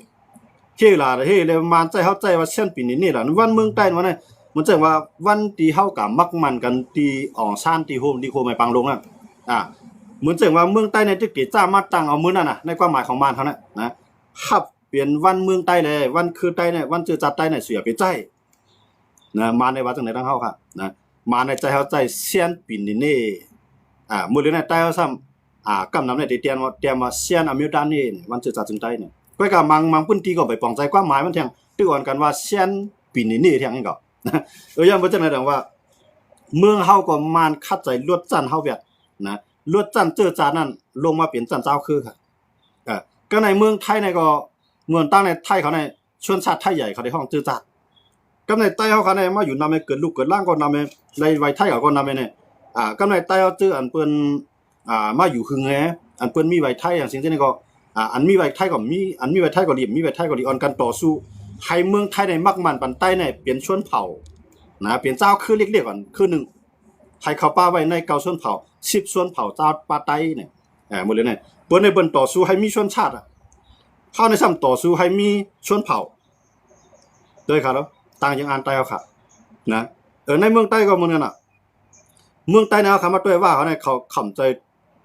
ที่ล่ะเลยมานใจเข้าใจว่าเซียนปีนี้นี่ล่ะวันเมืองใต้มันเนี่ยมันจังว่าวันที่เฮากับมักมันกันตีอ่องซ่านตีโฮมไม่ปังลงเหมือนจังว่าเมืองใต้ในที่จ้ามาตั้งเอามื้อนั่นน่ะในความหมายของมานเขานะครับเปลี่ยนวันเมืองใต้เลยวันคือใต้เนี่ยวันจื้อจาใต้เนี่ยเสียไปใจนะมาในว่าจังได๋ทั้งเฮาครับนะมาในใจเฮาใจเซียนปินนี่มื้อนี้ในใต้เฮาซ้ำกำนำในเตรียมว่าเซียนอเมริกันนี่วันจื้อจาจึงใต้เนี่ยก็ก็มังพื้นที่ก็ไปปองใจความหมายมันแทงตื้ออ่อนกันว่าเซียนปินนี่แทงนี่ก็ย้อนบ่จังได๋ดังว่าเมืองเฮาก็มานคัดใจลวดจันเฮาเวียดนะลวดจันจื้อจานั้นลงมาเป็นจันเจ้าคือครับก็ในเมืองไทยเนี่ยก็เมืองตั้งในไทยเขาในชนชาติไทยใหญ่เขาได้ห้องจื้อจาดกำในใต้เฮาคันได้มาอยู่นำให้เกิดลูกเกิดร่างก็นำให้ในวัยไทยก็นำให้เนี่ยกำในใต้เฮาจื้ออันเปิ้นมาอยู่หึงแฮอันเปิ้นมีวัยไทยอย่างสิ่งที่นี่ก็อันมีวัยไทยก็มีอันมีวัยไทยก็รีบมีวัยไทยก็รีอ่อนกันต่อสู้ให้เมืองไทยในมักมันปันใต้เนี่ยเปลี่ยนชนเผ่าเปลี่ยนเจ้าคือเล็กๆก่อนคือ1ให้เขาป้าไว้ในเก่าชนเผ่า10ชนเผ่าเจ้าปาไต้เนี่ยหมดเลยเนี่ยเปิ้นในเปิ้นต่อสู้ให้มีชนชาติเฮาในซ้ำต่อสู้ให้มีชนเผ่าด้วยครับต่างอย่างอันใต้เฮาค่ะนะในเมืองใต้ก็เหมือนกันเมืองใต้เนี่ยเขามาด้วยว่าเขาเนี่ยเขาขำใจ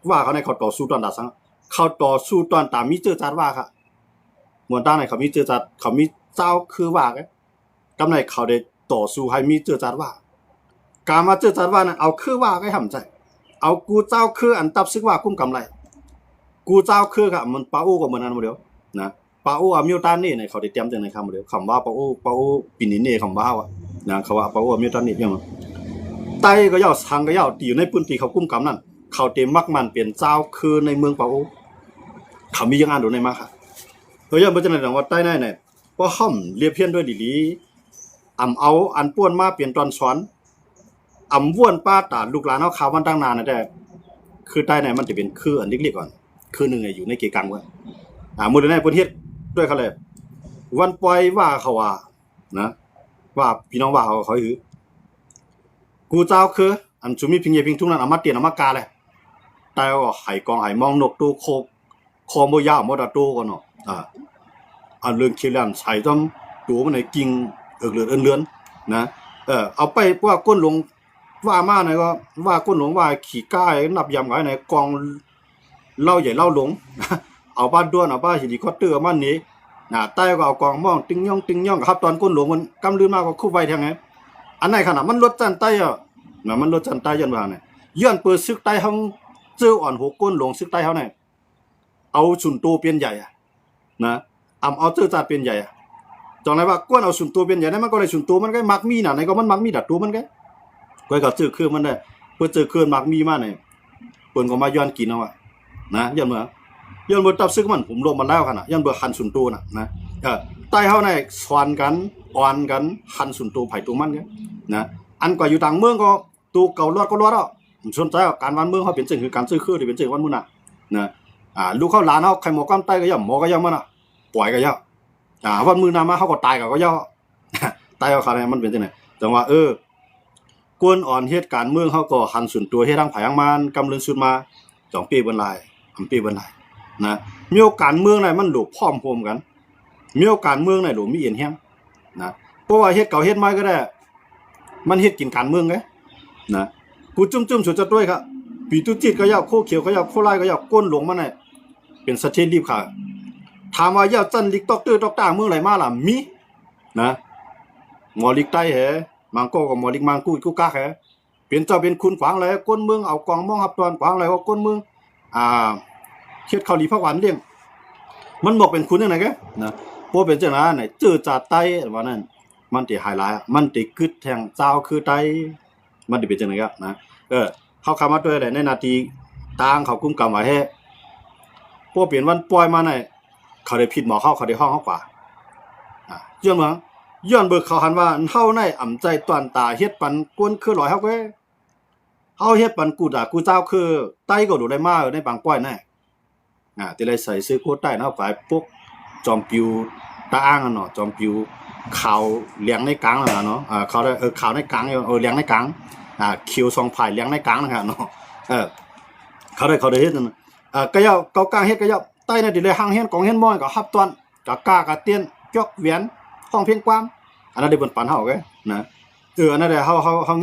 ว่าเขาเนี่ยเขาต่อสู้ตอนดาสังเขาต่อสู้ตอนตามมีเจอจัดว่าค่ะเหมือนตั้งไหนเขามีเจอจัดเขามีเจ้าคือว่าไงกำไรเขาได้ต่อสู้ให้มีเจอจัดว่าการมาเจอจัดว่านั้นเอาคือว่าให้ทำใจเอากูเจ้าคืออันตับซึกว่ากุ้มกำไรกูเจ้าคือค่ะมันปาโอก็เหมือนนั้นบ่เดียวนะปาโออมิวตันนี่เนี่ยเขาได้เตรียมจังได๋คำบ่เดียวคำว่าปาโอปินินี่คำว่าเขาว่าปาโออมิวตันนี่ยังไต้ก็ย่อสังก็ย่ออยู่ในพื้นที่เขากุ้มกำนั้นเขาเต็มมักมันเปลี่ยนเจ้าคือในเมืองปาโอเขามียังอ่านดูในมาค่ะย่อบ่จังได๋ว่าใต้ได้เนี่ยบ่ห่อมเรียบเพี้ยนด้วยดีๆเอาอันป้วนมาเปลี่ยนตอนสอนว่วนป้าตาลูกหลานเฮาข่าวมันตั้งนานน่ะแต่คือใต้ไหนมันจะเป็นคืออันเล็กๆก่อนคือนึงอยู่ในเกกังว่ามื้อนั้นเพิ่นเฮ็ดด้วยเขาเลยวันปล่อยว่าเขาว่านะว่าพี่น้องว่าเขาหือกูเจ้าคืออันสุมีพิงเยพิงทุ่งนั้นเอามาเตียนเอามากาเลยแต่ว่าไหกองไหมองนกตูโคบ่ยาวบ่ดาตูก่อนเนาะ อ่าอันเรื่องเขียนแหลมใส่ต้อมตัวมันไหนกิ่งเลือดเลือนนะเอาไปว่าก้นหลงว่ามาไหนก็ว่าก้นหลงว่าขี่ก้ายนับยำไว้ไหนกองเล่าใหญ่เล่าหลงเอาบ้านด้วนเอาบ้านหิริคอปเตอร์มันนี้ใต้ก็เอากองมองติ้งย่องครับตอนก้นหลงมันกำลือมากกว่าคู่ไว้ทางไงอันไหนขนาดมันลดจันใต้มันลดจันใต้ยันว่าเนี่ยย้อนเปิดซึกใต้ห้องเจ้าอ่อนหัวก้นหลงซึกใต้เขาเนี่ยเอาสุนโตเปลี่ยนใหญ่นะเอาเจ้าจ่าเปลี่ยนใหญ่จองไรว่าก้นเอาสุนโตเปลี่ยนใหญ่นั้นมันก็เลยสุนโตมันก็มักมีไหนก็มันมักมีดัดตัวมันก็เจอเครื่องมันได้เพื่อเจอเครื่องมักมีมาเนี่ยเปิ่นก็มาย้อนกินเอานะย้อนเมื่อตับซึกมันผมลงมาแล้วขนาดย้อนเบอร์หันสุนโตนะใต้เขาเนี่ยสวนกันอ่อนกันหันสุนโตไผ่ตัวมันนะอันกว่าอยู่ต่างเมืองก็ตัวเก่ารอดก็รอดอ่ะสนใจการวันเมืองเขาเป็นสิ่งคือการซื้อเครื่องหรือเป็นสิ่งวันมุ่นนะลูกเขาหลานเขาใครหมอก้ามใต้ก็ย่อมหมอก็ย่อมมันปล่อยก็ย่อวันมือนามาเขาก็ตายก็ย่อตายก็ขาดมันเป็นจังได๋จังว่ากวนอ่อนเหตุการณ์เมืองเขาก็หันสุนตัวเฮ็ดทางไผทางมันกำลืนสุดมา2ปีบนหลาย3ปีบนหลายนะมีโอกาสเมืองไหนมันหลบพร้อมโฮมกันมีโอกาสเมืองไหนหลบมีเอียนแฮงนะเพราะว่าเฮ็ดเก่าเฮ็ดใหม่ก็ได้มันเฮ็ดกินการเมืองไงนะกูจุ่มๆสุดจะด้วยครับปีตุจิตก็ยาวโคเขียวก็ยาวโคไล่ก็ยาวก้นหลงมันน่ะเป็นสะเทนรีบค่ะถามว่ายาวจันลิกตอกเตอร์ตอกตาเมืองไหนมาล่ะมีนะหมอลิกใต้แหมังโกกับหมอลิกมังกูกูกะแหเป็นเจ้าเป็นคุณขวางแล้วก้นเมืองเอากองมองหับตอนขวางแล้วก็ก้นเมืองเฮ็ดข้าวหลีผักหวานเลี้ยงมันบอกเป็นคุณจังได๋แกนะบ่เป็นจังนั้นน่ะเจอจ่าใต้ว่านั่นมันสิไฮไลท์มันสิกึดแทงเจ้าคือใต้มันสิเป็นจังได๋ครับนะเขาเข้ามาด้วยได้ในนาทีต่างเขากุ้มกำไว้ให้พวกเปลี่ยนวันปล่อยมาในเขาได้ผิดหมอเขาได้ห้องเขากว่าย้อนเบิกเขาหันว่าเฮาในอ่ำใจตอนตาเฮ็ดปันกวนคือ100เฮาเว้ยเฮาเฮ็ดปันกูเจ้าคือไต้ก็ดูได้มาในบางปล่อยแน่ติเลยใส่ซื้อโคตรใต้เนาะฝ่ายพวกจอมปิวตาอ้างเนาะจอมปิวข่าวเลี้ยงในกลางแล้วเนาะเขาได้ข่าวในกลางเลี้ยงในกลางคิว2ภายเลี้ยงในกลางนะครับเนาะเขาได้เฮ็ดนั่นก็ยาวเกากลางเฮ็ดก็ยาวใต้น่ะดิเลยหางเฮ็ดกองเฮ็ดม้อยก็ฮับตอนก็กากะเตียนจอกเวียนห้องเพียงความอันนั้นได้บนปันเฮาแกนะอันนั้นได้เฮา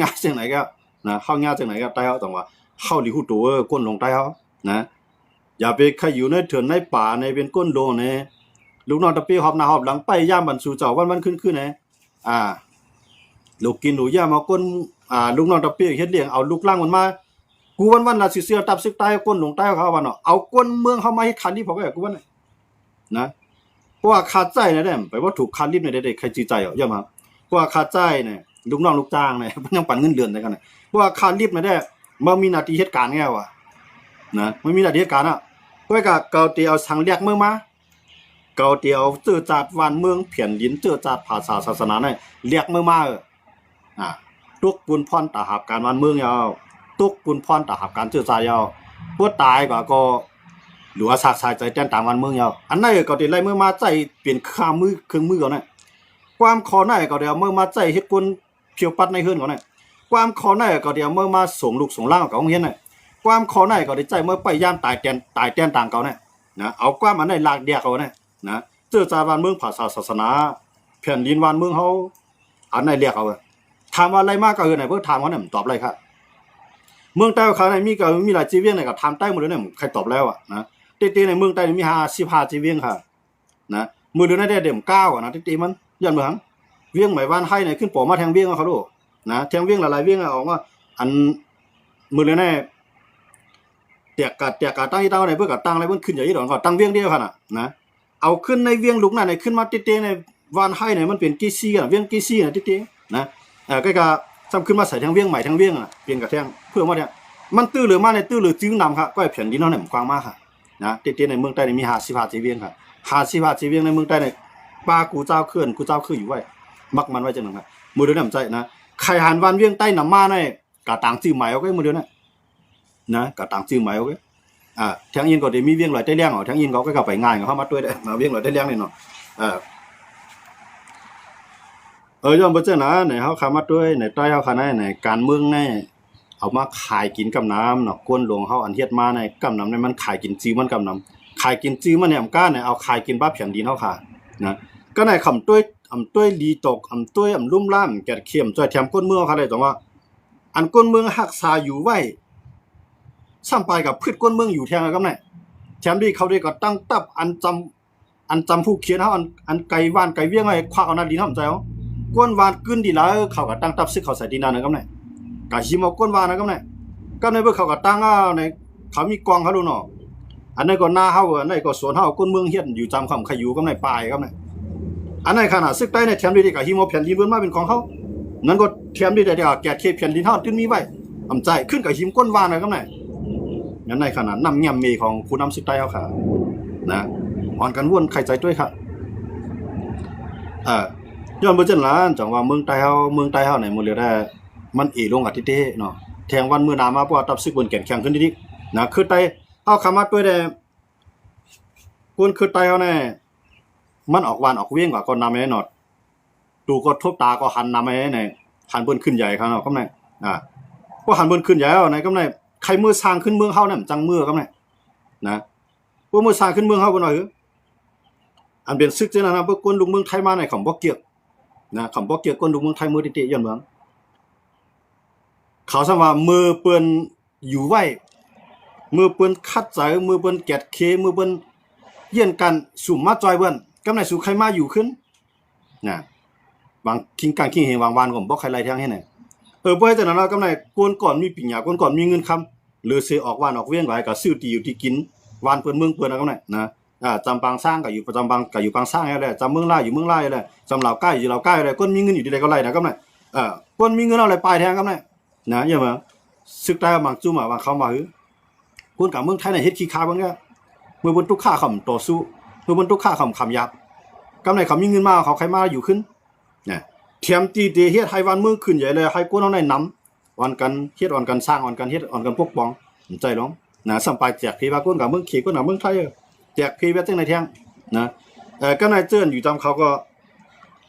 ญาจังไหนก็นะเฮาญาจังไหนก็ใต้เฮาต้องว่าเฮาหลีฮู้ตัวก้นลงใต้เฮานะอย่าไปใครอยู่ในเถินในป่าในเป็นก้นโดในลูกน้องตะปีหอบหน้าหอบหลังไปย่ามบันสู่เจ้าวันขึ้นนะลูกกินหนูย่ามาก้นลูกน้องตะปีเฮ็ดเลี้ยงเอาลูกล่างมันมากูวันละสิเสือตับซึกใต้ก้นหลงใต้เขาว่าเนาะเอาก้นเมืองเฮามาเฮ็ดคันนี้พอก็กูว่านะเพราะว่าค่าจ่ายเนี่ยได้ไปว่าถูกคันรีบเนี่ยได้ใครจื้อใจย่ามาเพราะว่าค่าจ่ายเนี่ยลูกน้องลูกจ้างเนี่ยมันยังปันเงินเดือนได้กันเพราะว่าคันรีบเนี่ยได้บ่มีหน้าที่เฮ็ดการไงวะนะไม่มีหน้าที่เฮ็ดการก็เกาเตียวสังเรียกเมืองมาเกาเตียวเจอจัดวันเมืองเพียนดินเจอจัดภาษาศาสนาเนี่ยเรียกเมืองมาทุกปุนพรตาหับการวันเมืองยาวตุกปุนพรตาหับการเจอใจยาวพวกตายก็หรือว่าสากสายใจแต้นต่างวันเมืองยาวอันนั้นก็ได้ไล่เมืองมาใจเปลี่ยนข้ามมือเครื่องมือก่อนน่ะความขอหน้าก็ได้เอาเมืองมาใจเฮ็ดกวนเพียวปัดในเฮือนก่อนน่ะความขอหน้าก็ได้เอาเมืองมาส่งลูกส่งหลานกับโรงเรียนน่ะความขอหน้าก็ได้ใจเมื่อไปย่ามตายแต้นต่างเก่าน่ะนะเอาความอันนั้นลากเดียกเอาน่ะนะเจอจาวันเมืองภาษาศาสนาแผ่นดินวันเมืองเฮาอันไหนเรียกเอาถามว่าอะไรมากก็คือไหนเพิ่นถามว่าเนี่ยตอบอะไรครับเมืองใต้เขาในมีหลายจีเวียงเนี่ยก็ถามใต้หมดเลยเนี่ยใครตอบแล้วนะเต้ๆในเมืองใต้มี55จีเวียงค่ะนะมื้อเดือนได้เด่ม9นะเต้ๆมันย้อนเมืองเวียงหมายบ้านให้เนี่ยขึ้นปอมาแทงเวียงเขาดูนะแทงเวียงหลายๆเวียงออกว่าอันมื้อเดือนได้เตียกะตั้งอีเต้าในเพิ่นก็ตั้งอะไรเพิ่นขึ้นอย่างนี้ดอกก็ตั้งเวียงเดียวค่ะนะเอาขึ้นในเวียงลุกนั่นขึ้นมาเต้ๆในบ้านให้เนี่ยมันเป็นกี่ซี่เวียงกี่ซี่นะเต้ๆนะก็ซ้ำขึ้นมาใส่ทางเวียงใหม่ทางเวียงเปลี่ยนกับแทงเพื่อมาเนี่ยมันตื้อหรือมาในตื้อหรือจึงนำครับก็แผ่นดินเฮาเนี่ยกว้างมากค่ะนะเต้ๆในเมืองใต้นี่มี55จีเวียงค่ะ55จีเวียงในเมืองใต้เนี่ยป้ากูเจ้าเคลื่อนกูเจ้าคืออยู่ไว้มักมันไว้จังนั้นครับมื้อเดียวน้ำใจนะใครหันวันเวียงใต้นำมาในกะต่างชื่อหมายเอาไว้มื้อเดียวนะกะต่างชื่อหมายเอาไว้แทงยินก็ได้มีเวียงหลายใต้เลี้ยงแทงยินเขาก็ไปง่ายเขามาด้วยได้มาเวียงหลายใต้เลี้ยงนี่เนาะย้อนบ่จังนะในเฮาเข้ามาด้วยในใต้เฮาคณะในการเมืองในเอามาขายกินกับน้ำเนาะก้นหลวงเฮาอันเฮ็ดมาในกับน้ำในมันขายกินจีมันกับน้ำ ขายกินจื้อมาเนี่ยก้าเนี่ยเอาขายกินบ้าแผ่นดินเฮาค่ะนะก็ในคำต้วยลีตกต้วยลุ่มล่ามแกดเข็มจ้อยแถมก้นเมืองเขาเลยตรงว่าอันก้นเมืองหักษาอยู่ไว้ซ้ำไปกับพืชก้นเมืองอยู่แทงกันเนี่ยแถมดีเขาได้ก็ตั้งตับอันจำผู้เขียนเฮาอันไกลว่านไกลเวียงไว้ควักเอานาดีเฮาใจเอาก้นวานกึ้นดีแล้วเขาก็ตั้งตับซึกเขาใส่ดินนั่นกันเนี่ยก็หิมเอาก้นวานกันเนี่ยก็ในเบิ่เขาก็ตั้งเอาในเขามีกองเขาดูเนาะอันนั้นก็หน้าเฮาอันนั้นก็สวนเฮาก้นเมืองเฮ็ดอยู่จำคำขยูกันในป่ายกันเนี่ยอันนั้นขนาดซึกใต้เนี่ยแถมดีก็หิมเอาแผ่นดินเบิ่นมาเป็นของเขานั้นก็แถมดีได้ก็แกะเทแผ่นดินเฮาตึ้นมีไว้อำใจขึ้นกับหิมก้นวานกันเนี่ยงั้นในขนาดน้ำย่ำมีของผู้นำซึกใต้เฮาค่ะนะอ่อนกันวนไข่ใจด้วยค่ะย้อนบ่จังล่ะจังว่าเมืองใต้เฮาเนี่ยมื้อเหลือได้มันลงอาทิตย์เด้เนาะแทงวันมื้อหน้ามาเพราะว่าตับซึกบนแก่นแข็งขึ้นดินะคือใต้เฮาคำว่าด้วยได้คนคือใต้เฮาเนี่ยมันออกวานออกเวียงกว่าก่อนนำแม่เนาะดูก็ทบตาก็หันนำแม่เนี่ยหันเบิ่นขึ้นใหญ่ครับเนาะกำไดพอหันเบิ่นขึ้นใหญ่แล้วไหนกำไดใครมือสร้างขึ้นเมืองเฮานั่นจังมือกำไดนะพวกมือสร้างขึ้นเมืองเฮาบ่หน่อยอันเป็นซึกจังนั้นนะพวกคนลูกเมืองไทยมาในคำบ่เกียกนะคำบ่เกียกคนลูกเมืองไทยมือติย้อนเมืองเขาซ้ำว่ามือเปิ้นอยู่ไว้มือเปิ้นคัดใจมือเปิ้นแกดเคมือเปิ้นเยี่ยนกันสุ่มมาจอยเปิ้นกำไดสู่ใครมาอยู่ขึ้นนะบางคิงเฮงวางวานก็บ่ใครไล่ทางให้ไหนบ่ให้จังนั้นกำไดคนก่อนมีปัญญาคนก่อนมีเงินคำหรือสิออกวานออกเวียงไว้ก็ซื้อที่อยู่ที่กินวานเปิ้นเมืองเปิ้นกำไดนะจำปางสร้างก็อยู่ประจำบางก็อยู่ปางสร้างนั่นแหละจำเมืองลายอยู่เมืองลายนั่นแหละจำลาวใกล้อยู่ลาวใกล้อะไรคนมีเงินอยู่ที่ใดก็ไล่นะกำไดคนมีเงินเอาอะไรปลายแทงกำไดนะอย่ามาซึกใต้บางจุ่มบางเขามาคนกับเมืองไทยน่ะเฮ็ดขี้คาเบิ่งเด้อเมื่อบนทุกค่าคำต่อสู้เมื่อบนทุกค่าคำยับกำไดเขามีเงินมาเขาใครมาอยู่ขึ้นนะเทียมตีเฮ็ดให้วันเมืองขึ้นใหญ่เลยให้คนเอาได้นำวันกันเฮ็ดวันกันสร้างวันกันเฮ็ดวันกันปกป้องใจร้องนะสัมปายแจกพี่ว่าคนกับเมืองขี้คนกับเมืองไทยแจกพี่แบบจังได๋แท้งนะก็นายเจิ้นอยู่จำเขาก็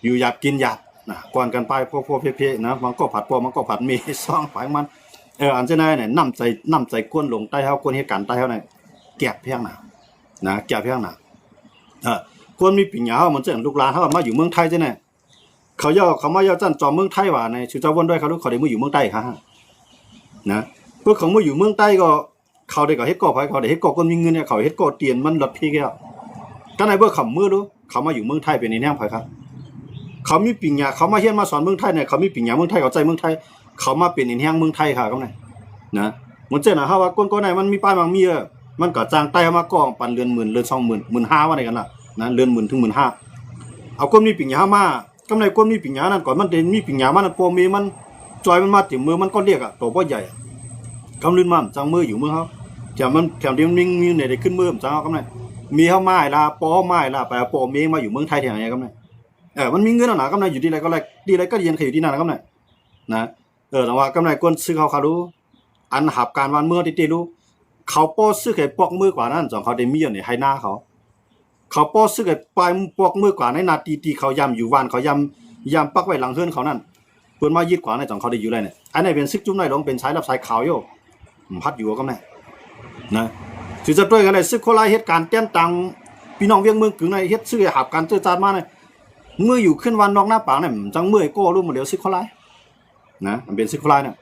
อยู่หยาบกินหยาบนะก่อนกันไปพวกๆเพๆนะมันก็ผัดมันก็ผัดมีซ่องไปมันอันเจ้านายเนี่ยน้ำใจก้นลงใต้เฮาคนเหตุการณ์ใต้เฮาเนี่ยแก็บเพียงนะแก็บเพียงคนมีปัญญาเฮามันจังลูกหลานเฮามาอยู่เมืองไทยจังได๋เขามาย่อจันจอมเมืองไทยว่าในชื่อเจ้าวนด้วยเขารู้เขาได้มาอยู่เมืองใต้ค่ะนะพวกเขามาอยู่เมืองใต้ก็เขาได้ก็เฮ็ดก่อไผเขาได้เฮ็ดก่อคนมีเงินเนี่ยเขาเฮ็ดก่อเตียนมันรถพี่แก้วก็ในเบิ่เขามือดูเขามาอยู่เมืองไทยเป็นแนวไผครับเขามีปัญญาเขามาเรียนมาสอนเมืองไทยเนี่ยเขามีปัญญาเมืองไทยเขาใจเมืองไทยเขามาเป็นแห่งเมืองไทยค่ะก็ได้นะมันเจ้าน่ะเฮาว่าคนๆไหนมันมีป้ายบางมีมันก็จ้างไต้มากองปันเรือนหมื่นเรือน20,000 15,000ว่าได้กันล่ะนะเรือนหมื่นถึง 15,000เอาคนมีปัญญามากำไรคนมีปัญญานั่นก่อนมันได้มีปัญญามันปอมีมันจอยมันมาติมือมันก็เรียกตัวบ่ใหญ่กำลืนมาจังมืออยู่มือเฮาแถมที่มันมีเนี่ยได้ขึ้นมือจังเฮากำไรมีเฮาไม้ล่ะปอไม้ล่ะไปปอเมมาอยู่เมืองไทยแถวไหนกำไรมันมีเงินน่ะกำไรอยู่ที่ไรก็ไรดีไรก็เรียนเขาอยู่ที่นั่นกำไรนะแต่ว่ากำไรคนซื้อเขารู้อันหับการวันเมื่อติรู้เขาป้อซื้อไข่ปอกมือกว่านั้นจังเขาได้มีอยู่ในให้หน้าเขาป้อซื้อไข่ปลายปอกมือกว่าในนาตีเขายำอยู่วานเขายำปักไว้หลังเฮือนเขานั่นเพิ่นมายึดกว่าในจังเขาได้อยู่ไรเนี่ยอันนี้เป็นซึกจุ่มในลงเป็นสายรับสายขาวโยพัดอยู่ก็ได้นะสิจะด้วยกันได้ซึกโคราชเหตุการณ์เต้นตังพี่น้องเวียงเมืองกึ่งในเฮ็ดซื้อหับการเจอจานมาเนี่ยเมื่ออยู่ขึ้นวันนอกหน้าปางเนี่ยจังเมื่อยก็รู้หมดเดี๋ยวซึกโคราชนะมันเป็นซึกโคราชเนี่ย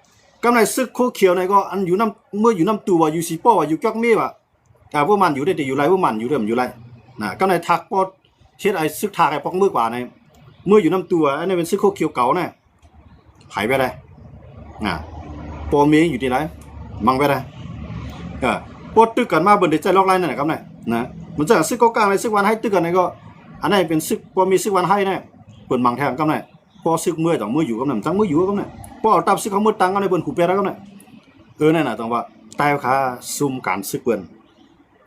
กำไรซึกโคเขียวในก็อันอยู่น้ำเมื่ออยู่น้ำตัวอยู่สีป้ออยู่จักเม่ว่ะพวกมันอยู่ได้แต่อยู่ไรพวกมันอยู่เริ่มอยู่ไรนะกำไรทักป้อเฮ็ดไอ้ซึกทากไอ้ปอกมือกว่าในเมื่ออยู่น้ำตัวอันนี้เป็นซึกโคเขียวเก่าเนี่ยหายไปได้ปอเมอยู่ที่ไรมังไปได้ปอตึกกันมาบนเดใจล็อกไลน์นั่นแหละครับเนี่ยนะมันจะซึกกลางในซึกวันให้ตึกกันในก็อันนี้เป็นซึกปอมีซึกวันให้เนี่ยเปิดมังแทงครับเนี่ยปอซึกเมื่อต่อเมื่ออยู่กับนั่นจังเมื่ออยู่กับเนี่ยพอเอาตับซึกเขามือตังกันในบนหูเปียแล้วก็เนี่ยนั่นน่ะต้องว่าใต้ขาซุ่มการซึกเปิ้น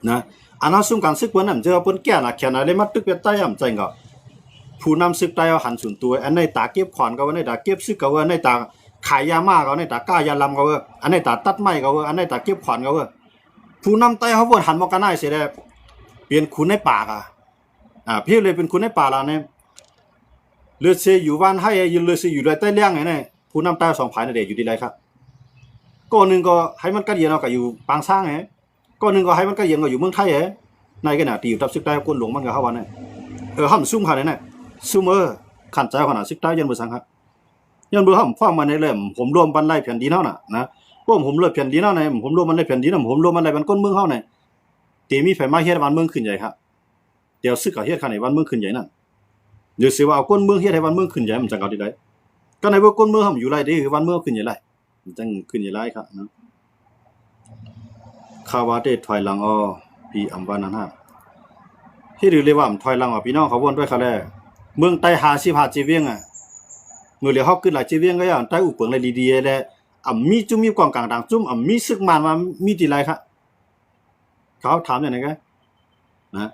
นะอันนั้นซุ่มการซึกเปิ้นนั่นเจอเปิ้นแก่น่ะแค่นั้นเลยมาตึกเปียใต้ย่ำใจก็ผู้นำซึกใต้เอาหันส่วนตัวอันในตาเก็บขอนก็ว่าในตาเก็บซึกก็ว่าในตาขายยามาก็ในตาก้ายาลำก็ว่าอันในตาตัดไม้ก็ว่าอันในตาเก็บขอนก็ว่าผู้นำใต้เขาบ่หันมากันได้เสียแล้วเปลี่ยนคุณในป่าพี่เลยเป็นคุณในป่าล่ะเนี่ยเลือดเสียอยู่บ้านให้ยืนเลือดเสียอยู่ใต้เลี้ยงไงเนี่ยผู้นำใต้2 ภายในเด็กอยู่ที่ไรครับก็นึงก็ให้มันกระเดียนเอาก็อยู่ปางสร้างไงก็นึงก็ให้มันกระเดียนก็อยู่เมืองไทย ในขณะที่อยู่ทับซึกใต้ก้นหลวงมันก็เฮาว่าเนี่ยห้ำซุ่มค่ะเนี่ยซุ่มขันใจขนาดซึกใต้ยันบ่สังครับยันบ่ห้ำฟังมาในเล่มผมรวมบันไลแผ่นดินเฮาน่ะนะพวกผมเลิกแผ่นดินเฮาในผมรวมบันไลแผ่นดินผมรวมบันไลบันก้นเมืองเฮาเนี่ยเตมีไผมาเฮ็ดบ้านเมืองขึ้นใหญ่ครับเดี๋ยวซึกก็เฮ็ดคันให้บ้านเมืองขึ้นใหญ่นั่นเดี๋ยวสิว่าเอาก้นเมืองเฮ็ดให้บ้านเมืองขึ้นใหญ่มันจังเอาที่ใดก็ในว่าก้นเมืองเฮาอยู่ไรเด้คือบ้านเมืองขึ้นใหญ่ไรมันจังขึ้นใหญ่ไรครับนะข่าวว่าได้ถอยหลังพี่อำว่านั้นฮะที่หรือเลยว่าถอยหลังพี่น้องเขาวนด้วยเขาแลเมืองใต้55จีเวียงมื้อเหลียวเฮาขึ้นหลายจีเวียงก็อย่างใต้อุเปิงเลยดีๆแลมีจุ่มมีกองกลางดังจุ่มมีซึกมานว่ามีที่ไรครับเขาถามอย่างไรกันนะ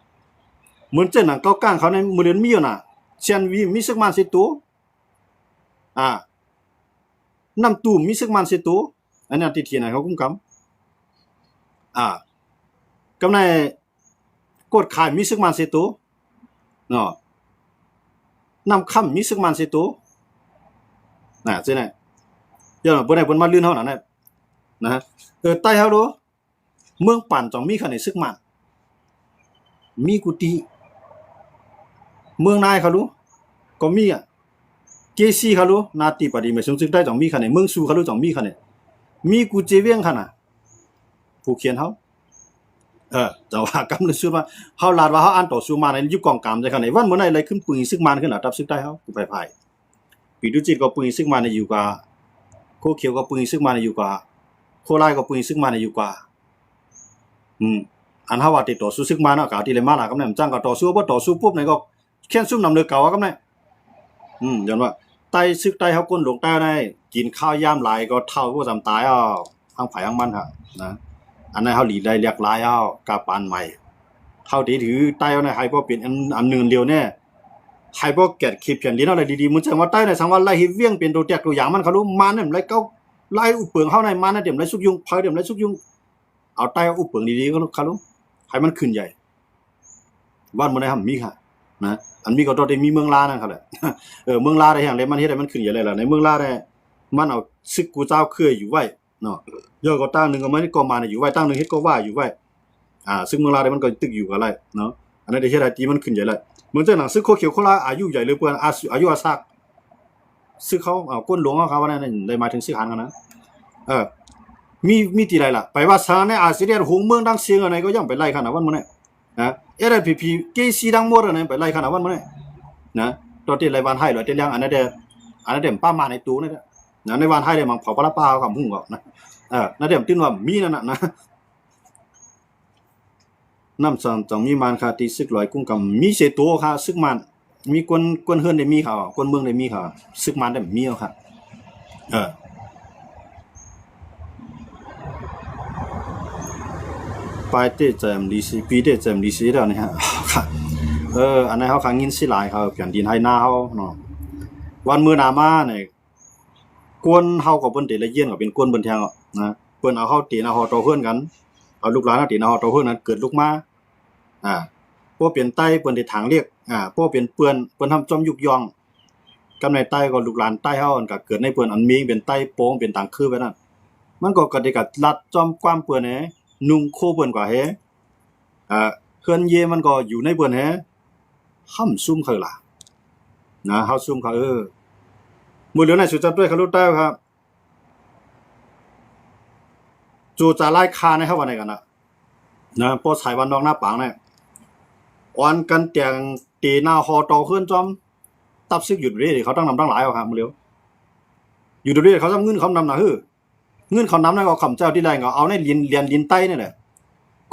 เหมือนเจ้าหนังเก้าก้างเขาในมื้อเดือนมีอยู่น่ะเชียนวีมีซึกมานสิตัวน้ำตูมมีซึกมันสิตัวอันนั้นที่เทียนเขาคุ้มกำกำในกดขายมีซึกมันสิตัวเนาะน้ำค่ำมีซึกมันสิตัวเจ้าไหนเดี๋ยวบ่ได้เพิ่นมาลื่นเฮาน่ะนะใต้เฮาดูเมืองป่านต้องมีคันในซึกมันมีกุฏิเมืองนายเขารู้ก็มีเกซีเขารู้นาติปฏิมาสงซึกได้ต้องมีคันเมืองสูเขารู้ต้องมีคันมีกูเจเวียงคันผู้เขียนเฮาจะว่ากำนึกชื่อว่าเฮาลาดว่าเฮาอ่านต่อสู้มาในยุคกองกามจังคันวันมื้อไหนอะไรขึ้นปืนซึกมันขึ้นตับซึกได้เฮาผู้ไผปีดุจิตก็ปืนซึกมันอยู่กว่าโคเขียวก็ปืนซึกมันอยู่กว่าโคลายก็ปืนซึกมันอยู่กว่าอันเฮาว่าติดต่อสู้ซึกมันเนาะกะที่เลยมาล่ะกำนั้นจังก็ต่อสู้บ่ต่อสู้ปุ๊บไหนก็แค่นซุ่มนำเลือเก่ากำนั้นย้อนว่าใต้ซึกใต้เฮาก้นหลวงใต้ได้กินข้าวยามหลายก็เท่าก็จำตายทั้งไผทั้งมันฮะนะอันนั้นเฮาหลีได้เรียกหลายกาปานใหม่เฮาถือใต้เฮาให้บ่เป็นอันนึงเดียวแน่ให้บ่แกะคลิปเพียนดีเนาะดีๆมันจังว่าใต้ในสังว่าไล่เวียงเป็นตัวแตกตัวอย่างมันเขารู้มาเนี่ยไล่เก้าไล่อุปเปิงเฮาในมาเนี่ยเต็มไล่สุกยุงไผเต็มไล่สุกยุงเอาใต้อุปเปิงดีๆก็เขารู้ให้มันขึ้นใหญ่บ้านมื้อไหนหำมีค่ะนะอันมีก็ตอได้มีเมืองลานั่นครับแหละเมืองลาได้อย่างไรมันเฮ็ดให้มันขึ้นอย่างไรล่ะในเมืองลาได้มันเอาซึกกูเจ้าเคยอยู่ไว้เนาะย่อก็ตั้งนึงก็มันก็มาอยู่ไว้ตั้งนึงเฮ็ดก็ว่าอยู่ไว้ซึ่งเมืองลาได้มันก็ตึกอยู่กับอะไรเนาะอันนั้นได้เฮ็ดให้ตีมันขึ้นใหญ่เลยเหมือนเจ้าหนังซึกโคเขียวโคลาอายุใหญ่เลยเพิ่นอายุอาซากซึกเขาก้นหลวงเขาว่านั่นได้หมายถึงซึกหานกันนะมีที่ไรล่ะไปว่าซาในอาเซียนหงเมืองดังเสียงอะไรก็ยังไปไล่ขนาดวันมื้อนี้LPP เกซีดังหมดนั่นไปไล่ขนาดวันมื้อนี้นะตอนที่ไล่บ้านให้หรอที่เลี้ยงอันนั้นเด้ป้ามาในตู้นั่นนะในบ้านให้ได้มังเผาปลาปลาคำหุ่งก็นะนั่นเด้ติ้นว่ามีนั่นน่ะนะน้ำซังจังมีมันค่ะที่ซึกลอยกุ้งกำมีเสตัวค่ะซึกมันมีกวนเฮือนได้มีค่ะกวนเมืองได้มีค่ะซึกมันได้มีค่ะปลายเตจมดีซีปีเตจมดีซีแล้วนี่ฮะค่ะอันนั้นเฮาขังยินสิหลายครับแผ่นดินให้หน้าเฮาเนาะวันมื้อหน้ามาเนี่ยกวนเฮาก็เพิ่นได้ละเอียดก็เป็นกวนเบิ่นแทงนะเพิ่นเอาเฮาตีเอาเฮาต่อเฮือนกันเอาลูกหลานเอาตีเอาเฮาต่อเฮือนนั้นเกิดลูกมาพวกเปลี่ยนไต้เปิ้นได้ถางเรียกพวกเปลี่ยนเปื้อนเปิ้นทำจอมยุกยองกำในใต้ก็ลูกหลานใต้เฮาก็เกิดในเปิ้นอันมีเป็นใต้โป้งเป็นต่างคือไว้นั่นมันก็ได้กัดลัดจอมความเปิ้นนุ่งโคเปิ้นกว่าเฮเฮือนเยมันก็อยู่ในเปิ้นห้ำซุ่มเขาล่ะนะเฮาซุ่มเขามื้อเหลือในสุจัดด้วยเขารู้ใต้ครับจูจาไล่คาในเฮาว่าไหนกันนะพอสายวันนอกหน้าปางเนี่ยอ่อนกันแตงตีหน้าฮอต่อเฮือนจอมตับซึกหยุดเร่เขาต้องนำตั้งหลายครับมื้อเหลียวอยู่เรื่อยเขาทำเงินเขานำน่ะเงินเขานำนั่นก็คำเจ้าที่แรงก็เอาในเรียนลินใต้นี่แหละ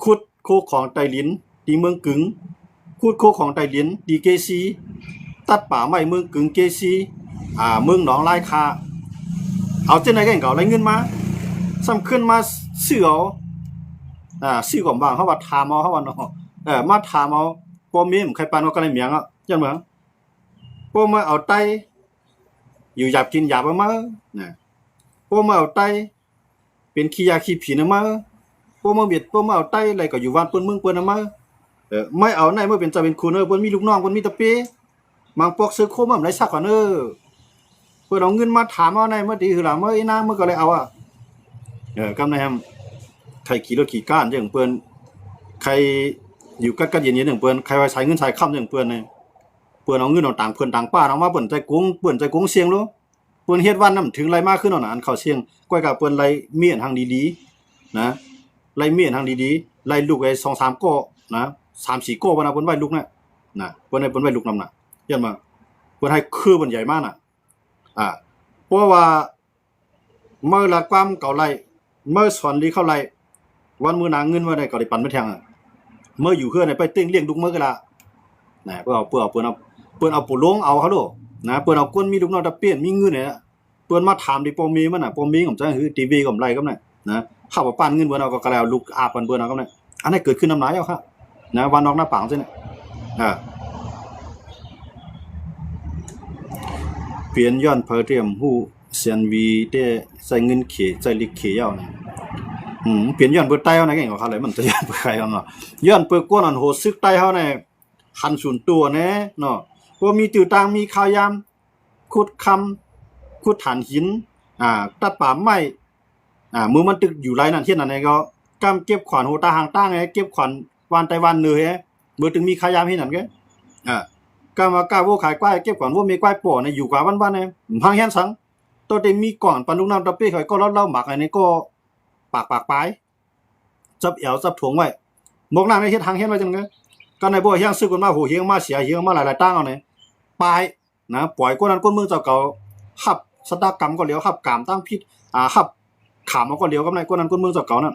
ขุดโคของไต้ลินที่เมืองกึ๋งขุดโคของไต้ลินดีเกซีตัดป่าไม้เมืองกึ๋งเกซีเมืองหนองลายคาเอาเจ้าไหนก็เอาอะไรเงินมาซ้ำขึ้นมาซื้อเอาซื้อของบางเฮาว่าถามเอาเฮาว่าเนาะมาถามเอาบ่มีใครปานว่ากันในเมียงจังเหมือนบ่มาเอาไต้อยู่หยาบกินหยาบมาบ่มาเอาไต้เป็นขี้ยาขี้ผีนะมาบ่มาเบียดบ่มาเอาไต้อะไรก็อยู่บ้านเปิ้นเมืองเปิ้นมาไม่เอาไหนมาเป็นเจ้าเป็นคุณเปิ้นมีลูกน้องเปิ้นมีตะเปบางพวกซื้อโคมได้ซักก่อนเปิ้นเอาเงินมาถามเอาไหนมาดีคือล่ะมื้ออีนางมื้อก็เลยเอากำในใครขี่รถขี่ก้านจังเปิ้นใคร อยู่กัดเย็นๆอย่างเปิ้นใครว่าใช้เงินใช้ค่ำอย่างเปิ้นเนี่ยเปิ้นเอาเงินเอาต่างเปิ้นต่างป้าเอามาเปิ้นใจกงเสียงโลเปิ้นเฮ็ดวันนำถึงไรมากขึ้นเอาน่ะอันเข้าเสียงก้อยกับเปิ้นไรเมียนทางดีๆนะไรเมียนทางดีๆไรลูกไอ้2-3ก้อนะ3-4ก้อบ่นะเปิ้นไว้ลูกนะเปิ้นให้เปิ้นไว้ลูกนำน่ะเห็นบ่เปิ้นให้คือเปิ้นใหญ่มากน่ะเพราะว่าเมื่อละความเก่าไรเมื่อสอนดีเข้าไรวันมื้อนาเงินว่าได้ก็ได้ปันไปแทงเมื่ออยู่เฮือนไปเต้งเลี้ยงลูกมื้อก็ละนะเปิ้นเอาปูลงเอาเขาโลนะเปิ้นเอาก้นมีลูกน้องตะเปี้ยนมีเงินเนี่ยเปิ้นมาถามดิปอมีมันน่ะปอมีผมจังคือทีวีก็ไรก็นะข้าวปานเงินเปิ้นเอาก็แล้วลูกอาบเปิ้นเอาก็นั่นอันนี้เกิดขึ้นนำหลายเอาครับนะวันนอกหน้าปางซิเนี่ยเปลี่ยนย้อนเพอเทียมฮู้เซียนวีได้ใส่เงินเขใส่ลิกเขยาวนี่เปลี่ยนย้อนเปิดใต้เฮาไหนก็เขาเลยมันจะย้อนเปิดใครเฮาเนาะย้อนเปิดก้นอันโหซึกใต้เฮาเนี่ยคันส่วนตัวแน่เนาะบ่มีตื้อต่างมีข่าวยามขุดฐานหินตัดป่าไม้มือมันตึกอยู่ไรนั่นเฮ็ดนั่นก็กำเก็บขวานโหตาหางตั้งไงเก็บขวานวานไต้หวันเนยมือถึงมีข่าวยามเฮ็ดนั่นก็กามากาโวขายควายเก็บขวานโวมีควายป่อในอยู่กว่าวันๆเนี่ยพังแฮนสังตัวได้มีก่อนปานลูกน้ำตะเป้ข่อยก็เล่าหมักอันนี้ก็ปากปลายจับเอวจับถุงไว้หมกนางในเฮ็ดทางเฮ็ดไว้จังไงก็ในบ่เฮียงซื้อคนมาโหเฮียงมาเสียเฮียงมาหลายๆตั้งเอาเนี่ยปลายนะปล่อยคนนั้นคนเมืองเจ้าเก่าหับสตากรรมก็เหลียวหับกามตั้งพิษหับขามก็เหลียวกับในคนนั้นคนเมืองเจ้าเก่านั่น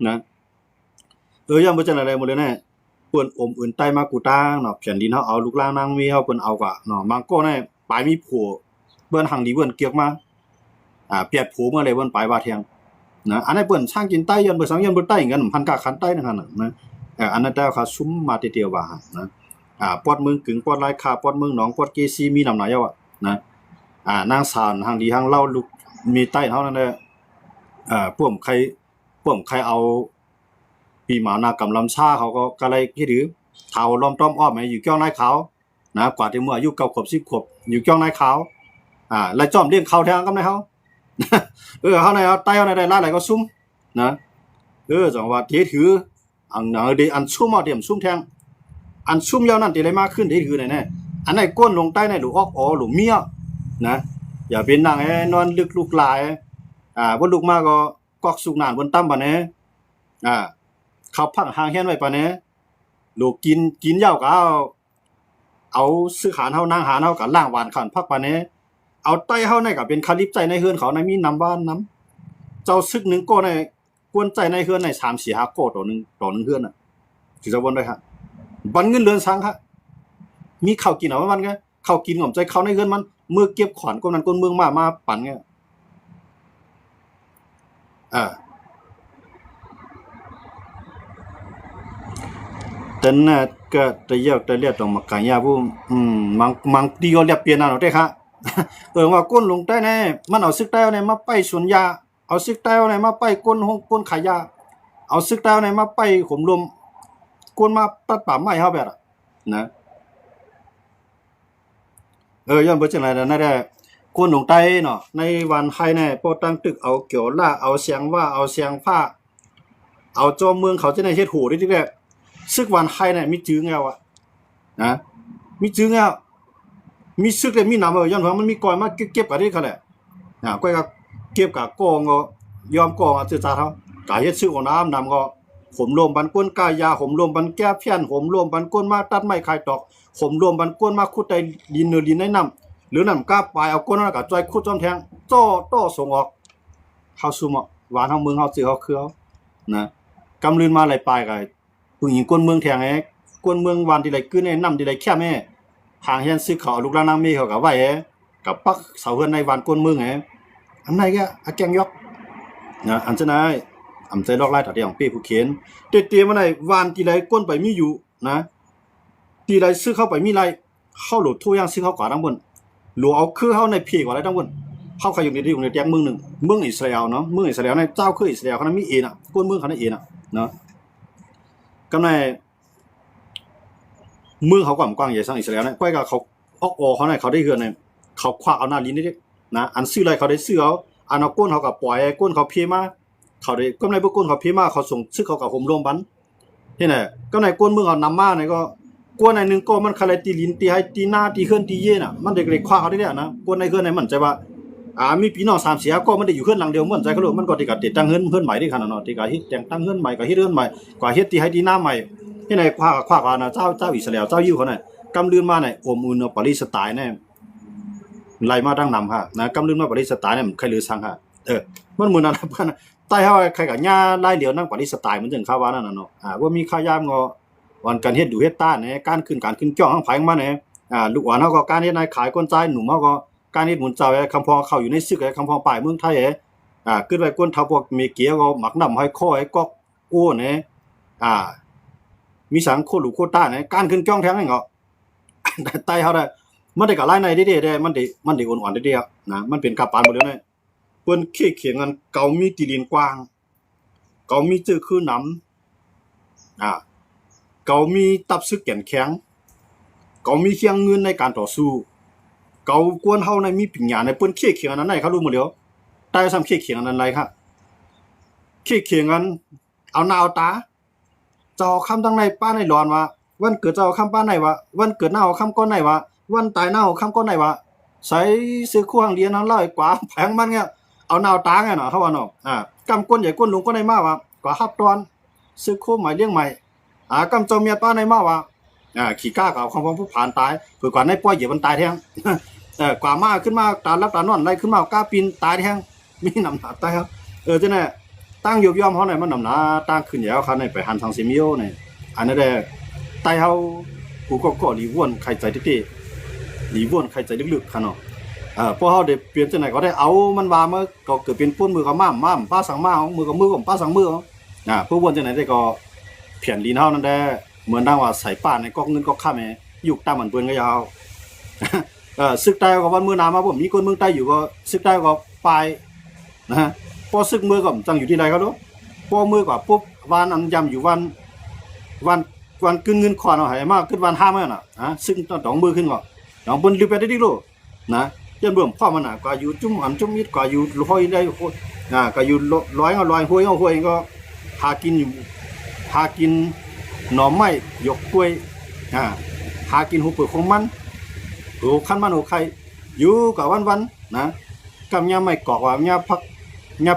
นะยังบ่จังได๋หมดเลยแน่เปิ้นอมอื่นใต้มากูตั้งเนาะแผ่นดินเฮาเอาลูกล่างนางมีเฮาเปิ้นเอากะเนาะบางก็ในปลายมีผัวเปิ้นหังดีเปิ้นเกียกมาเปียดผูเมื่อไรเปิ้นปลายว่าเที่ยงนะอันนั้นเปิ้นช่างกินใต้ย้อนเปิ้นสังย้อนเปิ้นใต้กันพันกะคันใต้นั่นน่ะนะอันนั้นแต่เขาซุ่มมาเตียวว่านะปอดเมืองกึ่งปอดลายคาปอดเมืองหนองปอดเกซีมีนำหนายอ่ะนะนางสารหังดีหังเล่าลูกมีใต้เฮานั่นแหละพวกใครเอาปีหมานากำลำชาเขาก็เลยคิดถือเฒ่าล้อมต้อมอ้อมให้อยู่เจ้านายเขานะกว่าที่เมื่ออายุ9ขวบ10ขวบอยู่เจ้านายเขาแล้วจอมเลี้ยงเขาแทงกับนายเฮาเฮาในเอาใต้เฮาในได้ลาไหลก็ซุ่มนะจังว่าเทถืออันเดอันซุ่มเอาเดี่ยมซุ่มแทงอันซุ่มยาวนั่นติเลยมากขึ้นเทถือไหนแน่อันไหนก้นลงใต้ในหลูออกหลูเมียนะอย่าเป็นนางนอนลึกลูกหลายบ่ลูกมาก็กอกสุกนานบนตั้มบัดนี้เขาพังหางเฮียนไว้ปานนี้ลูกกินยาวก็เอาซื้อหารเฮานางหารเฮาก็ล้างหวานขันพักปานนี้เอาใต้เฮาในก็เป็นคาลิปใจในเฮือนเขาในมีน้ำบ้านน้ำเจ้าซึกนึงก็ในกวนใจในเฮือนใน3-4-5โกต่อนึงเฮือนน่ะสิจะวนได้ครับบันเงินเรือนสังครับมีข้าวกินเอามันก็ข้าวกินของใจเขาในเฮือนมันมือเก็บขอนคนนั้นคนเมืองมาปั่นไงแต่น่ะก็ตะเยกตะเลียตรงมากะยาผู้มังตีก็เรียบเปลี่ยนน่ะเนาะเด้ค่ะว่าก้นลงใต้แน่มันเอาซึกใต้เอาไหนมาไปสวนยาเอาซึกใต้เอาไหนมาไปก้นขายยาเอาซึกใต้เอาไหนมาไปขมลมก้นมาตัดป่าไม้เฮาแบบนะย้อนบ่จังได๋นั่นแหละก้นลงใต้เนาะในวันไห้แน่ปอตั้งตึกเอาเกี่ยวล่าเอาเสียงว่าเอาเสียงผ้าเอาจอมเมืองเขาจะได้เฮ็ดหูได้ที่แรกซึกวันไห้แน่มีจื้อแงวนะมีจื้อแงวมีซึกเลยมีนำย้อนว่ามันมีก้อยมาเก็บกันได้เขาแหละก้อยก็เก็บกับกองก็ยอมกองซื่อจาเฮากายเฮ็ดซึกของน้ำก็ขมรวมบันก้นกายาขมรวมบันแก้เพี้ยนขมรวมบันก้นมาตัดไม้คายตอกขมรวมบันก้นมาขุดใต้ดินในน้ำหรือน้ำกาปลายเอาก้นนั้นก็จ้อยขุดจอมแทงต้อส่งออกเฮาซุ่มหวานเฮาเมืองเฮาซื้อเฮาคือเฮานะกำลืนมาไหลปลายก็ผู้หญิงก้นเมืองแทงก้นเมืองหวานที่ไหลขึ้นในน้ำที่ไหลแค่แม่ทางเฮียนซื้อเขาลูกลานางมีเขาก็ไว้กับปักเสาเฮือนในหวานก้นเมืองอันไหนก็แกงยอกนะอันจะไหนอำใจลอกไล่ตัดเดียวของเป้ผู้เขียนเตี้ยๆมาไหนหวานที่ไหลก้นไปมีอยู่นะที่ไหลซื้อเข้าไปมีไรเข้าหลุดทั่วย่างซื้อเข้ากว่าทั้งบนหลวเอาคือเข้าในเพกว่าอะไรทั้งบนเข้าใครอยู่ในที่อยู่ในแดงเมืองนึงเมืองอิสราเอลเนาะเมืองอิสราเอลในเจ้าคืออิสราเอลเขานั้นมีก้นเมืองเขานั้นเนาะกำในเมืองเขากว้างใหญ่สร้างอิสราเอลเนี่ยก้อยกับเขาเขาเนี่ยเขาได้เฮือนเนี่ยเขาคว้าเอาหน้าลิ้นนี่นะอันซื้ออะไรเขาได้ซื้อเอาอันเอาก้นเขากับปล่อยก้นเขาเพี้ยมาเขาได้ก็ในพวกก้นเขาเพี้ยมาเขาส่งซื้อเขากับโฮมรวมบัน เห็นไหมก็ในก้นมือเขานำมาเนี่ยก็กวนในหนึ่งก็มันคาไรตีลิ้นตีให้ตีหน้าตีเคลื่อนตีเย่น่ะมันเด็กๆคว้าเขาได้เนี่ยนะกวนในเคลื่อนในมันใจว่ามีพี่น้อง3 เสียก็มันได้อยู่เคลื่อนหลังเดียวมันใจเขาเลยมันก็ติดกับติดตั้งเฮือนเพื่อนใหม่ได้ขนาดนั้นติดกับฮิตแต่งตั้งเฮือนใหม่กับฮิตเฮือนใหม่กว่าฮิตตีให้ตีหน้าใหม่ที่ไหนคว้านะเจ้าอิสราเอลเจ้ายิวเขาเนี่ยกำลืนมาเนี่ยอมอุ่นปารีสไตล์เนี่ยไล่มาดังนำค่ะนะกำลืนมาปารีสไตล์เนี่ยใครหรือสังค่ะมันเหมือนอะไรบ้างใต้เฮาใครกับญาไล่เดียวนั่งปารีสไตล์มันจึงเข้าว่านั่นน่ะเนาะว่ามีข้าวยามงอวันการเฮ็ดดูเฮ็ดต้านเนี่ยการขึ้นจ้องข้างไผของมันเนี่ยลูกหวานเฮาก็การเฮ็ดนายขายก้นใจหนุ่มเฮาก็การเฮ็ดหมุนเจ้าคำพอเข้าอยู่ในซึกคำพอป่ายเมืองไทยขึ้นไปก้นเฒ่าพวกเมเกียก็หมักน้ำให้คอยกอกโอ้เนี่ยมีสังโคลูโคต้าเนี่ยการขึ้นจ้องแท้งนี่เนาะใต้เฮาได้มันได้กับไล่ในได้มันได้อ่อนๆได้นะมันเป็นกับปานหมดแล้วเนี่ยเปิ้นเคียงกันเกามีตีลินกว้างเกามีจื้อคือหนำเกามีตับซึกแก่นแข็งเกามีเคียงเงินในการต่อสู้เกากวนเฮาในมีปัญญาในเปิ้นเคียงอันนั้นไหนเขารู้หมดแล้วใต้ซ้ำเคียงอันนั้นไรครับเคียงกันเอาหน้าเอาตาเจ้าคำตั้งในป้าในร้อนว่าวันเกิดเจ้าคำป้าไหนว่าวันเกิดหน้าเอาคำก้อนไหนว่าวันตายหน้าเอาคำก้อนไหนว่าใส่ซื้อคู่hàngเดียนนั้นเล่าให้กว่าแพงมันเงี้ยเอาหน้าตาไงเนาะเขาว่าเนาะกำก้นใหญ่ก้นลงก้นในมาว่ากว่าฮับตอนซื้อคู่ใหม่เลี้ยงใหม่กำเจ้าเมียป้าในมาว่าขี้กล้ากับของผู้ผ่านตายเผื่อกว่าในป้อยเหยียบมันตายแท้งกว่ามาขึ้นมาตารับตานอนไล่ขึ้นมากล้าปีนตายแท้งมีน้ำหนักตายครับจังได๋ตั้งยอมเฮาเนี่ยมันน้ำหนาตั้งขึ้นแล้วคันไปหันทางเซมิโอเนี่ยอันนั้นแหละใต้เฮากูก็หลีวนใครใจติหลีวนใครใจลึกๆคั่นเนาะพอเฮาได้เปลี่ยนจังได๋ก็ได้เอามันว่ามาก็เกิดเป็นปุ้นมือกับม้ามป้าสั่งม้ามือกับมือของป้าสั่งมือผู้วนจังได๋ได้ก็เพียนลีนเฮานั่นแหละเหมือนดังว่าใส่ป้าในกอกเงินกอกค่าแม่ยุคตามมันเปิ้นก็ยาวศึกใต้ก็วันมื้อหน้ามาผมมีคนเมืองใต้อยู่ก็ศึกใต้ก็ไปนะฮะพอศึกมือก็จังอยู่ที่ใดก็รู้พอมือกว่าปุ๊บวันอันยำอยู่วันกึ่งเงินขวานเอาให้มาขึ้นวัน5มื้อน่ะซึ่งต้องมือขึ้นก็ต้องเปิ้นลือไปได้ดิโลนะยันเบิ่มพ่อมันน่ะก็อยู่จุ่มอันจุ่มมิดก็อยู่ร้อยได้ก็อยู่ร้อยห้วยก็หากินหน่อไม้ยกกล้วยหากินหูเปิดของมันโอ้คันมันโอใครอยู่กับวันนะกับยาไม่กอกว่ายา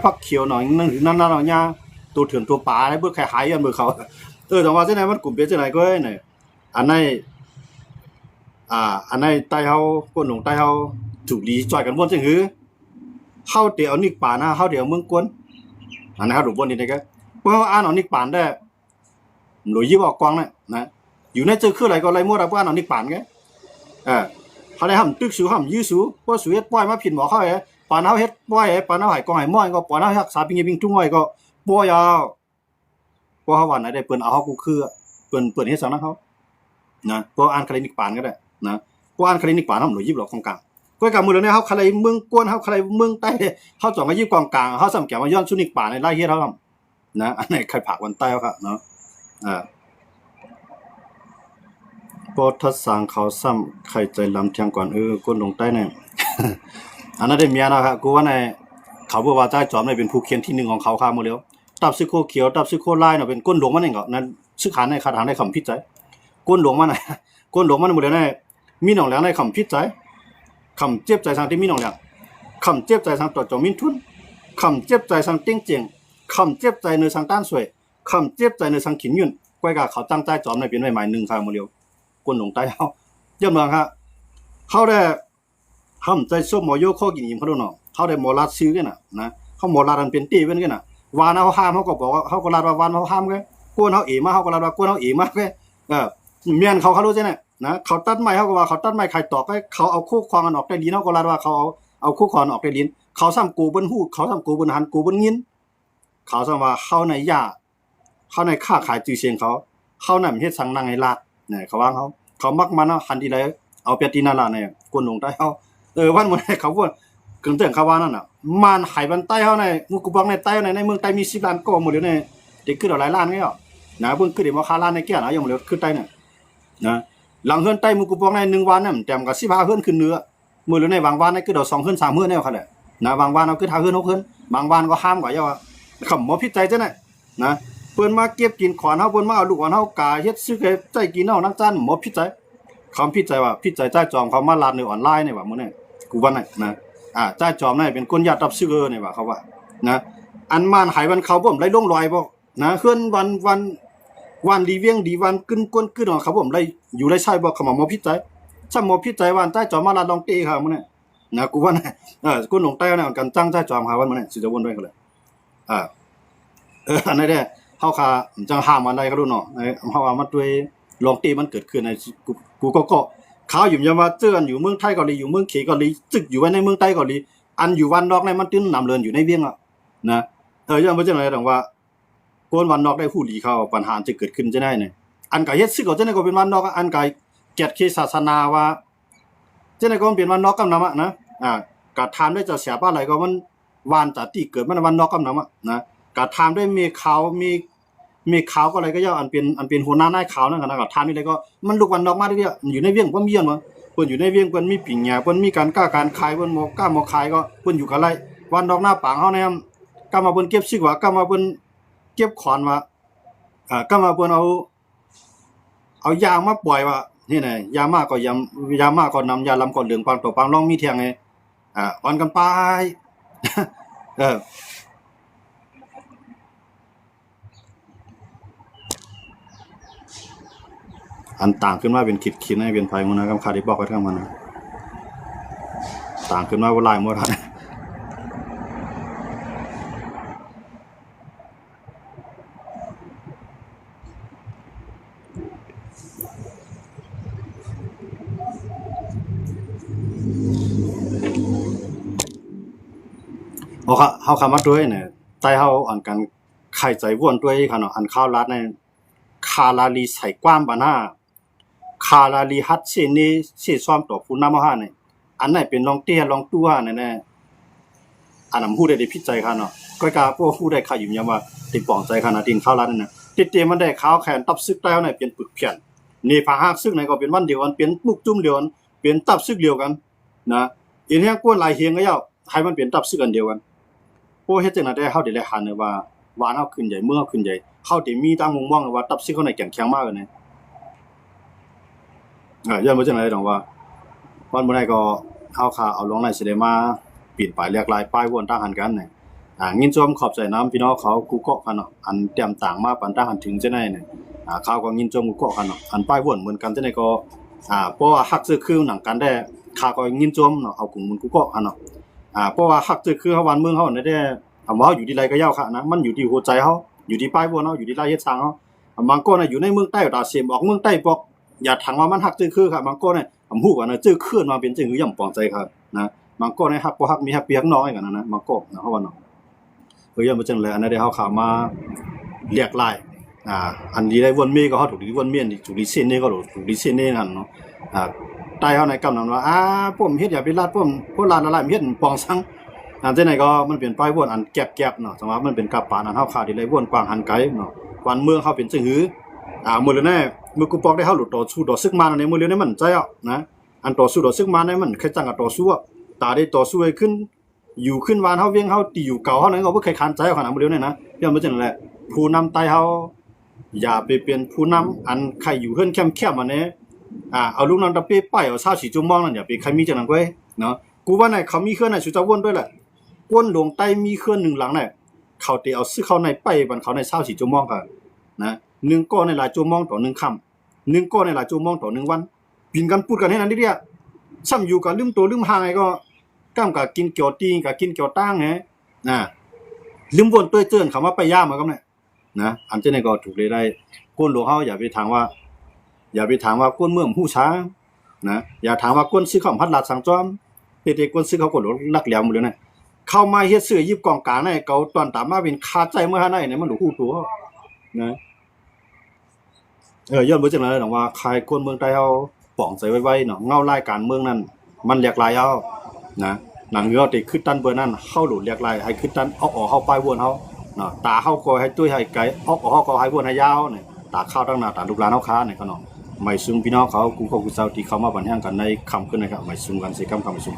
พักเขียวหน่อยนั่นนั่นเนาะยาตัวเถื่อนตัวป่าอะไรเบิ่ใครหายยันเบิ่เขาแต่ว่าจังได๋มันกลุ่มเป็นจังได๋ก็เนี่ยอันไหนใต้เฮาก้นหลงใต้เฮาถูกลีจ่อยกันบ่จังหือเฮาเดี๋ยวนิกป่านะเฮาเดี๋ยวเมืองกวนอันนั้นเฮาดูบ่นี่ได้ก็เพราะอ่านเอานิกป่านได้หลุยยิบออกกวางน่ะนะอยู่ในเจอคืออะไรก็ไรมั่วได้บ่อ่านเอานิกป่านแกเขาได้ห้ำตึกสูห้ำยื้อสูเพราะสูเฮ็ดปล่อยมาผิดหมอเขาปานเฮาเฮ็ดปล่อยปานเฮาให้กองให้ม้อยก็ปานเฮารักษาปิงทุ่งอ้อยก็บ่ยาวเพราะเฮาว่าไหนได้เปิ้นเอาเฮากูคือเปิ้นเฮ็ดสังนั้นเขานะเพราะอ่านคลินิกปานก็ได้นะเพราะอ่านคลินิกปานเฮาหลุยยิบหรอกของกลางก้อยกับมื้อนี้เฮาใครเมืองกวนเฮาใครเมืองใต้เฮาจ่องมายิบกองกลางเฮาสำแก้วมาย้อนสุนิกปานในไล่เฮ็ดเฮานะอันไหนใครผักวันใต้เฮาครับเนาะปอทัดสางเขาซ้ำใครใจลำเทียงก่อนก้นลงใต้เนี่ย อันนั้นได้เมียนะครับกูว่าในเขาบอกว่าใจจอมในเป็นผู้เขียนที่1ของเขาข้ามหมดแล้วตับซึโคเขียวตับซึโคลายเนาะเป็นก้นหลวงมันเองก็นั้นซึกหาในคาถาในคำพิจัยก้นหลวงมันน่ะก้นหลวงมันหมดแล้วในมีหนองแหลงในคำพิจัยคำเจ็บใจทางที่มีหนองแหลงคำเจ็บใจทางต่อจอมินทุนคำเจ็บใจทางเต็งเจียงคำเจ็บใจในทางต้านสวยคำเจ็บใจในทางขินยุ่นก้อยกับเขาตั้งใจจอมในเป็นใหม่ๆ1ข้ามหมดแล้วก้นหลงใต้เฮาเยี่ยมเมืองครับเฮาได้ห้ำใจส้มหมอโยข้อกินอิ่มเขาดูเนาะเขาได้หมอลาดซื้อกันน่ะนะเขาหมอลาดอันเป็นตีเป็นกันน่ะวานเฮาห้ามเขาก็บอกว่าเขาก็ลาดว่าวานเฮาห้ามแกกวนเฮาเอมาเขาก็ลาดว่ากวนเฮาเอมาแกเมียนเขารู้จังได๋นะเขาตัดไม้เขาก็ว่าเขาตัดไม้ไข่ตอกให้เขาเอาคู่ควางกันออกได้ดีเฮาก็ลาดว่าเขาเอาคู่ควางออกได้ดีเขาซ้ำกูบนฮู้เขาซ้ำกูบนหันกูบนยินเขาซ้ำว่าเขาในยาเขาในค้าขายจื่อเสียงเขานำเฮ็ดสังนังให้ลาดเนี่ยเขาว่าเขามักมันเนาะหันทีไรเอาเปียตีนาลาเนี่ยกวนลงใต้เฮาวันมื้อนี้เขาว่ากึ่งเตือนเขาว่านั่นน่ะมันหายบันใต้เฮาในมุกบังในใต้ในเมืองใต้มี10ล้านก็หมดแล้วเนี่ยเด็กขึ้นหลายล้านไงอ่ะนะเบิ่งขึ้นได้บ่ค่าล้านในแก่นะยังบ่เหลือขึ้นใต้เนี่ยนะหลังเฮือนใต้มุกบังใน1วันน่ะแต้มก็15เฮือนขึ้นเหนือมื้อแล้วในบางวันในคือดอก2เฮือน3เฮือนแนวคั่นแหละนะบางวันเอาคือ5เฮือน6เฮือนบางวันก็ห้ามกว่าย่าว่าคำบ่ผิดใจจังได๋นะเปิ้ ปิ้นมาเก็บกินขอนเฮาเปิ้นมาเอาลูกของเฮากาเฮ็ดซื้อให้ใจกินเฮานักจันหมอพิจัยคำพิจัยว่าพิจัยจ่ายจอมเขามาลาดในออนไลน์นี่ว่ามื้อนี้กูว่าน่ะนะจ่ายจอมนี่เป็นคนญาติรับซื้อนี่ว่าเขาว่านะอันมานหายวันเขาบ่ได้ลงรอยบ่นะเฮือนวันดีเวียงดีวันกึ้นก้นกึ้นของเขาผมได้อยู่ได้ใช่บ่เขามาหมอพิจัยถ้าหมอพิจัยวันจ่ายจอมมาลาดลองเตะค่ะมื้อนี้นะกูว่าน่ะกูหลงใต้เนี่ยกันจ้างจ่ายจอมหาวันมื้อนี้สิจะวนด้วยกันเลยอันนี้เนี่ยเฮาคาจังห้ามอะไรก็รู้เนาะเฮาว่ามันด้วยลองตีมันเกิดขึ้นในกูก็ข่าวอยู่ยามว่าเจอกันอยู่เมืองไทยเกาหลีอยู่เมืองเขเกาหลีจึกอยู่ไว้ในเมืองใต้เกาหลีอันอยู่วันนอกเนี่ยมันตื้นนำเลินอยู่ในเวียงอ่ะนะยังบ่จังได๋ดอกว่าโกนวันนอกได้ฮู้ดีเขาปัญหาจะเกิดขึ้นจะได้เนี่ยอันก็เฮ็ดซึกก็จังได๋ก็เป็นวันนอกอันก็เกียรติศาสนาว่าจังได๋ก็เป็นวันนอกกำนำนะก็ถามได้จะเสียบ้านอะไรก็มันวานจะตีเกิดมันวันนอกกำนำนะก็ถามได้มีข่าวมีข่าวก็อะไรก็ย่ออันเป็นหัวหน้านายข่าวนั่นก็ถามนี่เลยก็มันลูกวันนอกมาเรื่อยๆอยู่ในเวียงบ่มีอันบ่เพิ่นอยู่ในเวียงเพิ่นมีปิ่งหญ้าเพิ่นมีการค้าการขายเพิ่นบ่กล้าบ่ขายก็เพิ่นอยู่กับไรวันนอกหน้าปางเฮาเนี่ยกล้ามาเพิ่นเก็บซึกว่ากล้ามาเพิ่นเก็บขอนว่ากล้ามาเพิ่นเอายางมาปล่อยว่านี่แหละยามาก็ยามาก็นำยาลำก็เหลืองปางตกปางร้องมีเที่ยงไงอ่อนกันไปอันต่างขึ้นมาเป็นคิดให้เป็นไผหมู่นะกับคาที่บอกไว้ทั้งมันนะต่างขึ้นมาบ่หลายหมดเฮาคำว่าด้วยเนี่ยใต้เฮาอันกันไข่ใจว่วนด้วยค่ะเนาะอันข้าวรัดในคาลาลีใส่กว้ามบานาคาลาลีฮัดเซเนเซซ้อมต่อผู้นำมาเนี่ยอันไหนเป็นลองเตี้ยลองตัวเนี่ยแน่อันนำฮู้ได้พิจัยค่ะเนาะก็กะพวกฮู้ได้ข่าวอยู่ยามว่าติปองใจค่ะนะดินข้าวรัดนั่นน่ะติเตมันได้ข้าวแขนตับซึกแล้วเนี่ยเป็นปึกเพี้ยนนี่พาฮักซึกไหนก็เป็นวันเดียวกันเป็นปุกจุ่มเดียวกันเป็นตับซึกเดียวกันนะอีเนี้ยกวนหลายเฮียงก็ยาวให้มันเป็นตับซึกอันเดียวกันโอ้เฮ็ดจังได๋ได้เฮาได้หันว่า วานเฮาขึ้นใหญ่เมืองเฮาขึ้นใหญ่เฮาสิมีตามมุมมองว่าตับซิเขาในแก่นแข็งมากเลยนะย้อนบ่จังได๋ดอกว่าวันมื้อใดก็เฮาค่าเอาลงในสิได้มาปีนป้ายเรียกลายป้ายวนทางหันกันน่ะยินชมขอบใจน้ำพี่น้องเขากูเกาะกันเนาะอันเตรียมต่างมาปันทางหันถึงจังได๋เนี่ยข่าวก็ยินชมกูเกาะกันเนาะอันป้ายวนเหมือนกันจังได๋ก็เพราะว่าฮักซื่อคือหนังกันได้ข่าวก็ยินชมเนาะเอากลุ่มมันกูเกาะกันเนาะเพราะว่าฮักซื่อคือเฮาวันเมืองเฮาได้คำว่าอยู่ที่ไรก็ยาวค่ะนะมันอยู่ที่หัวใจเฮาอยู่ที่ป้ายวนเฮาอยู่ที่ลายเฮ็ดสร้างเฮาบางคนน่ะอยู่ในเมืองใต้ตาเสียมออกเมืองใต้ปอกอย่าถังว่ามันฮักซื่อคือค่ะบางคนน่ะฮู้ว่าน่ะซื่อคืนมาเป็นจังหือย่ำปองใจครับนะบางคนให้ฮักบ่ฮักมีฮักเปียกน้อยกันนะบางคนนะเฮาว่าเนาะย่อมาจังเลยอันนั้นได้เฮาเข้ามาเรียกลายอันนี้ได้วนมีก็เฮาถูกดีวนเมียนถูกดีเส้นนี่ก็ถูกดีเส้นนี่นั่นเนาะใต้เฮาในกำนั้นว่าผมเฮ็ดอย่าไปลาดผมบ่ลาดอะไรเฮ็ดปองสังอันที่ไหนก็มันเป็นป้ายวนอันแก็บๆเนาะสมมุติมันเป็นกับปานอันเฮาขาดที่ไรวนกว้างหันไกลเนาะกวนเมืองเฮาเป็นจังหือมื้อละแน่มื้อกูปอกได้เฮาหลุดต่อสู้ต่อซึกมาในมื้อเร็วนี้มันใจอ่ะนะอันต่อสู้ต่อซึกมาในมันแค่จังกับต่อสู้ตาได้ต่อสู้ให้ขึ้นอยู่ขึ้นวานเฮาเวียงเฮาตีอยู่เก่าเฮานั้นก็บ่เคยคันใจขนาดมื้อเร็วนี้นะย้อนบ่จังนั้นแหละผู้นำใต้เฮาอย่าไปเป็นผู้นำอันใครอยู่เฮือนแคบๆมาแน่เอาลูกน้องตะเป้ป้ายเอา24ชั่วโมงนั่นอย่าไปใครมีจังนั้นก้อยเนาะกูว่าไหนเขามีเครื่องไหนสุจะวนด้วยแหละก้นหลวงใต้มีเครื่องหนึ่งหลังเนี่ยเขาเตเอาซื้อเขาในไปบันเขาใน24ชั่วโมงค่ะนะ1ก้อนในหลายชั่วโมงต่อ1ค่ำ1ก้อนในหลายชั่วโมงต่อ1วันปินกันพูดกันให้นั้นดิเนี่ยซ้ำอยู่กับลืมตัวลืมห่างไงก็ก้ามกับกินเกี่ยวตีกับกินเกี่ยวตั้งไงลืมวนตัวเตือนคำว่าไปย่ามาก็เนี่ยนะอันเจนี่ก็ถูกเลยได้ก้นหลวงเขาอย่าไปถามว่าก้นเมื่อมผู้ช้านะอย่าถามว่าก้นซื้อของพัดลาดสังจอมเด็กๆก้นซื้อเขาก็หลวงลักแหลมหมดเลยนะเข้ามาเฮ็ดซื้อยิบกองกลางในเกาตอนตามมาเป็นคาใจเมื่อหาไหนเนี่ยมันหลูฮู้ตัวนะย้อนบ่จังได๋ดอกว่าใครคนเมืองใต้เฮาป้องใจไว้ๆเนาะเงารายการเมืองนั้นมันเรียกลายเอานะหนังเงาติขึ้นตันเบอร์นั้นเฮาหลุดเรียกลายให้ขึ้นตันออกเฮาไปวนเฮาเนาะตาเฮาก็ให้ตุ้ยให้ไกลออกเฮาก็ให้วนให้ยาวเนี่ยตาเข้าตั้งหน้าตาลูกหลานเฮาค้าเนี่ยเขาเนาะไม่ซุมพี่น้องเขากูก็กูเจ้าที่เข้ามาบันแห่งกันในค่ำคืนนะครับไม่ซุมกันสิค่ำไม่ซุม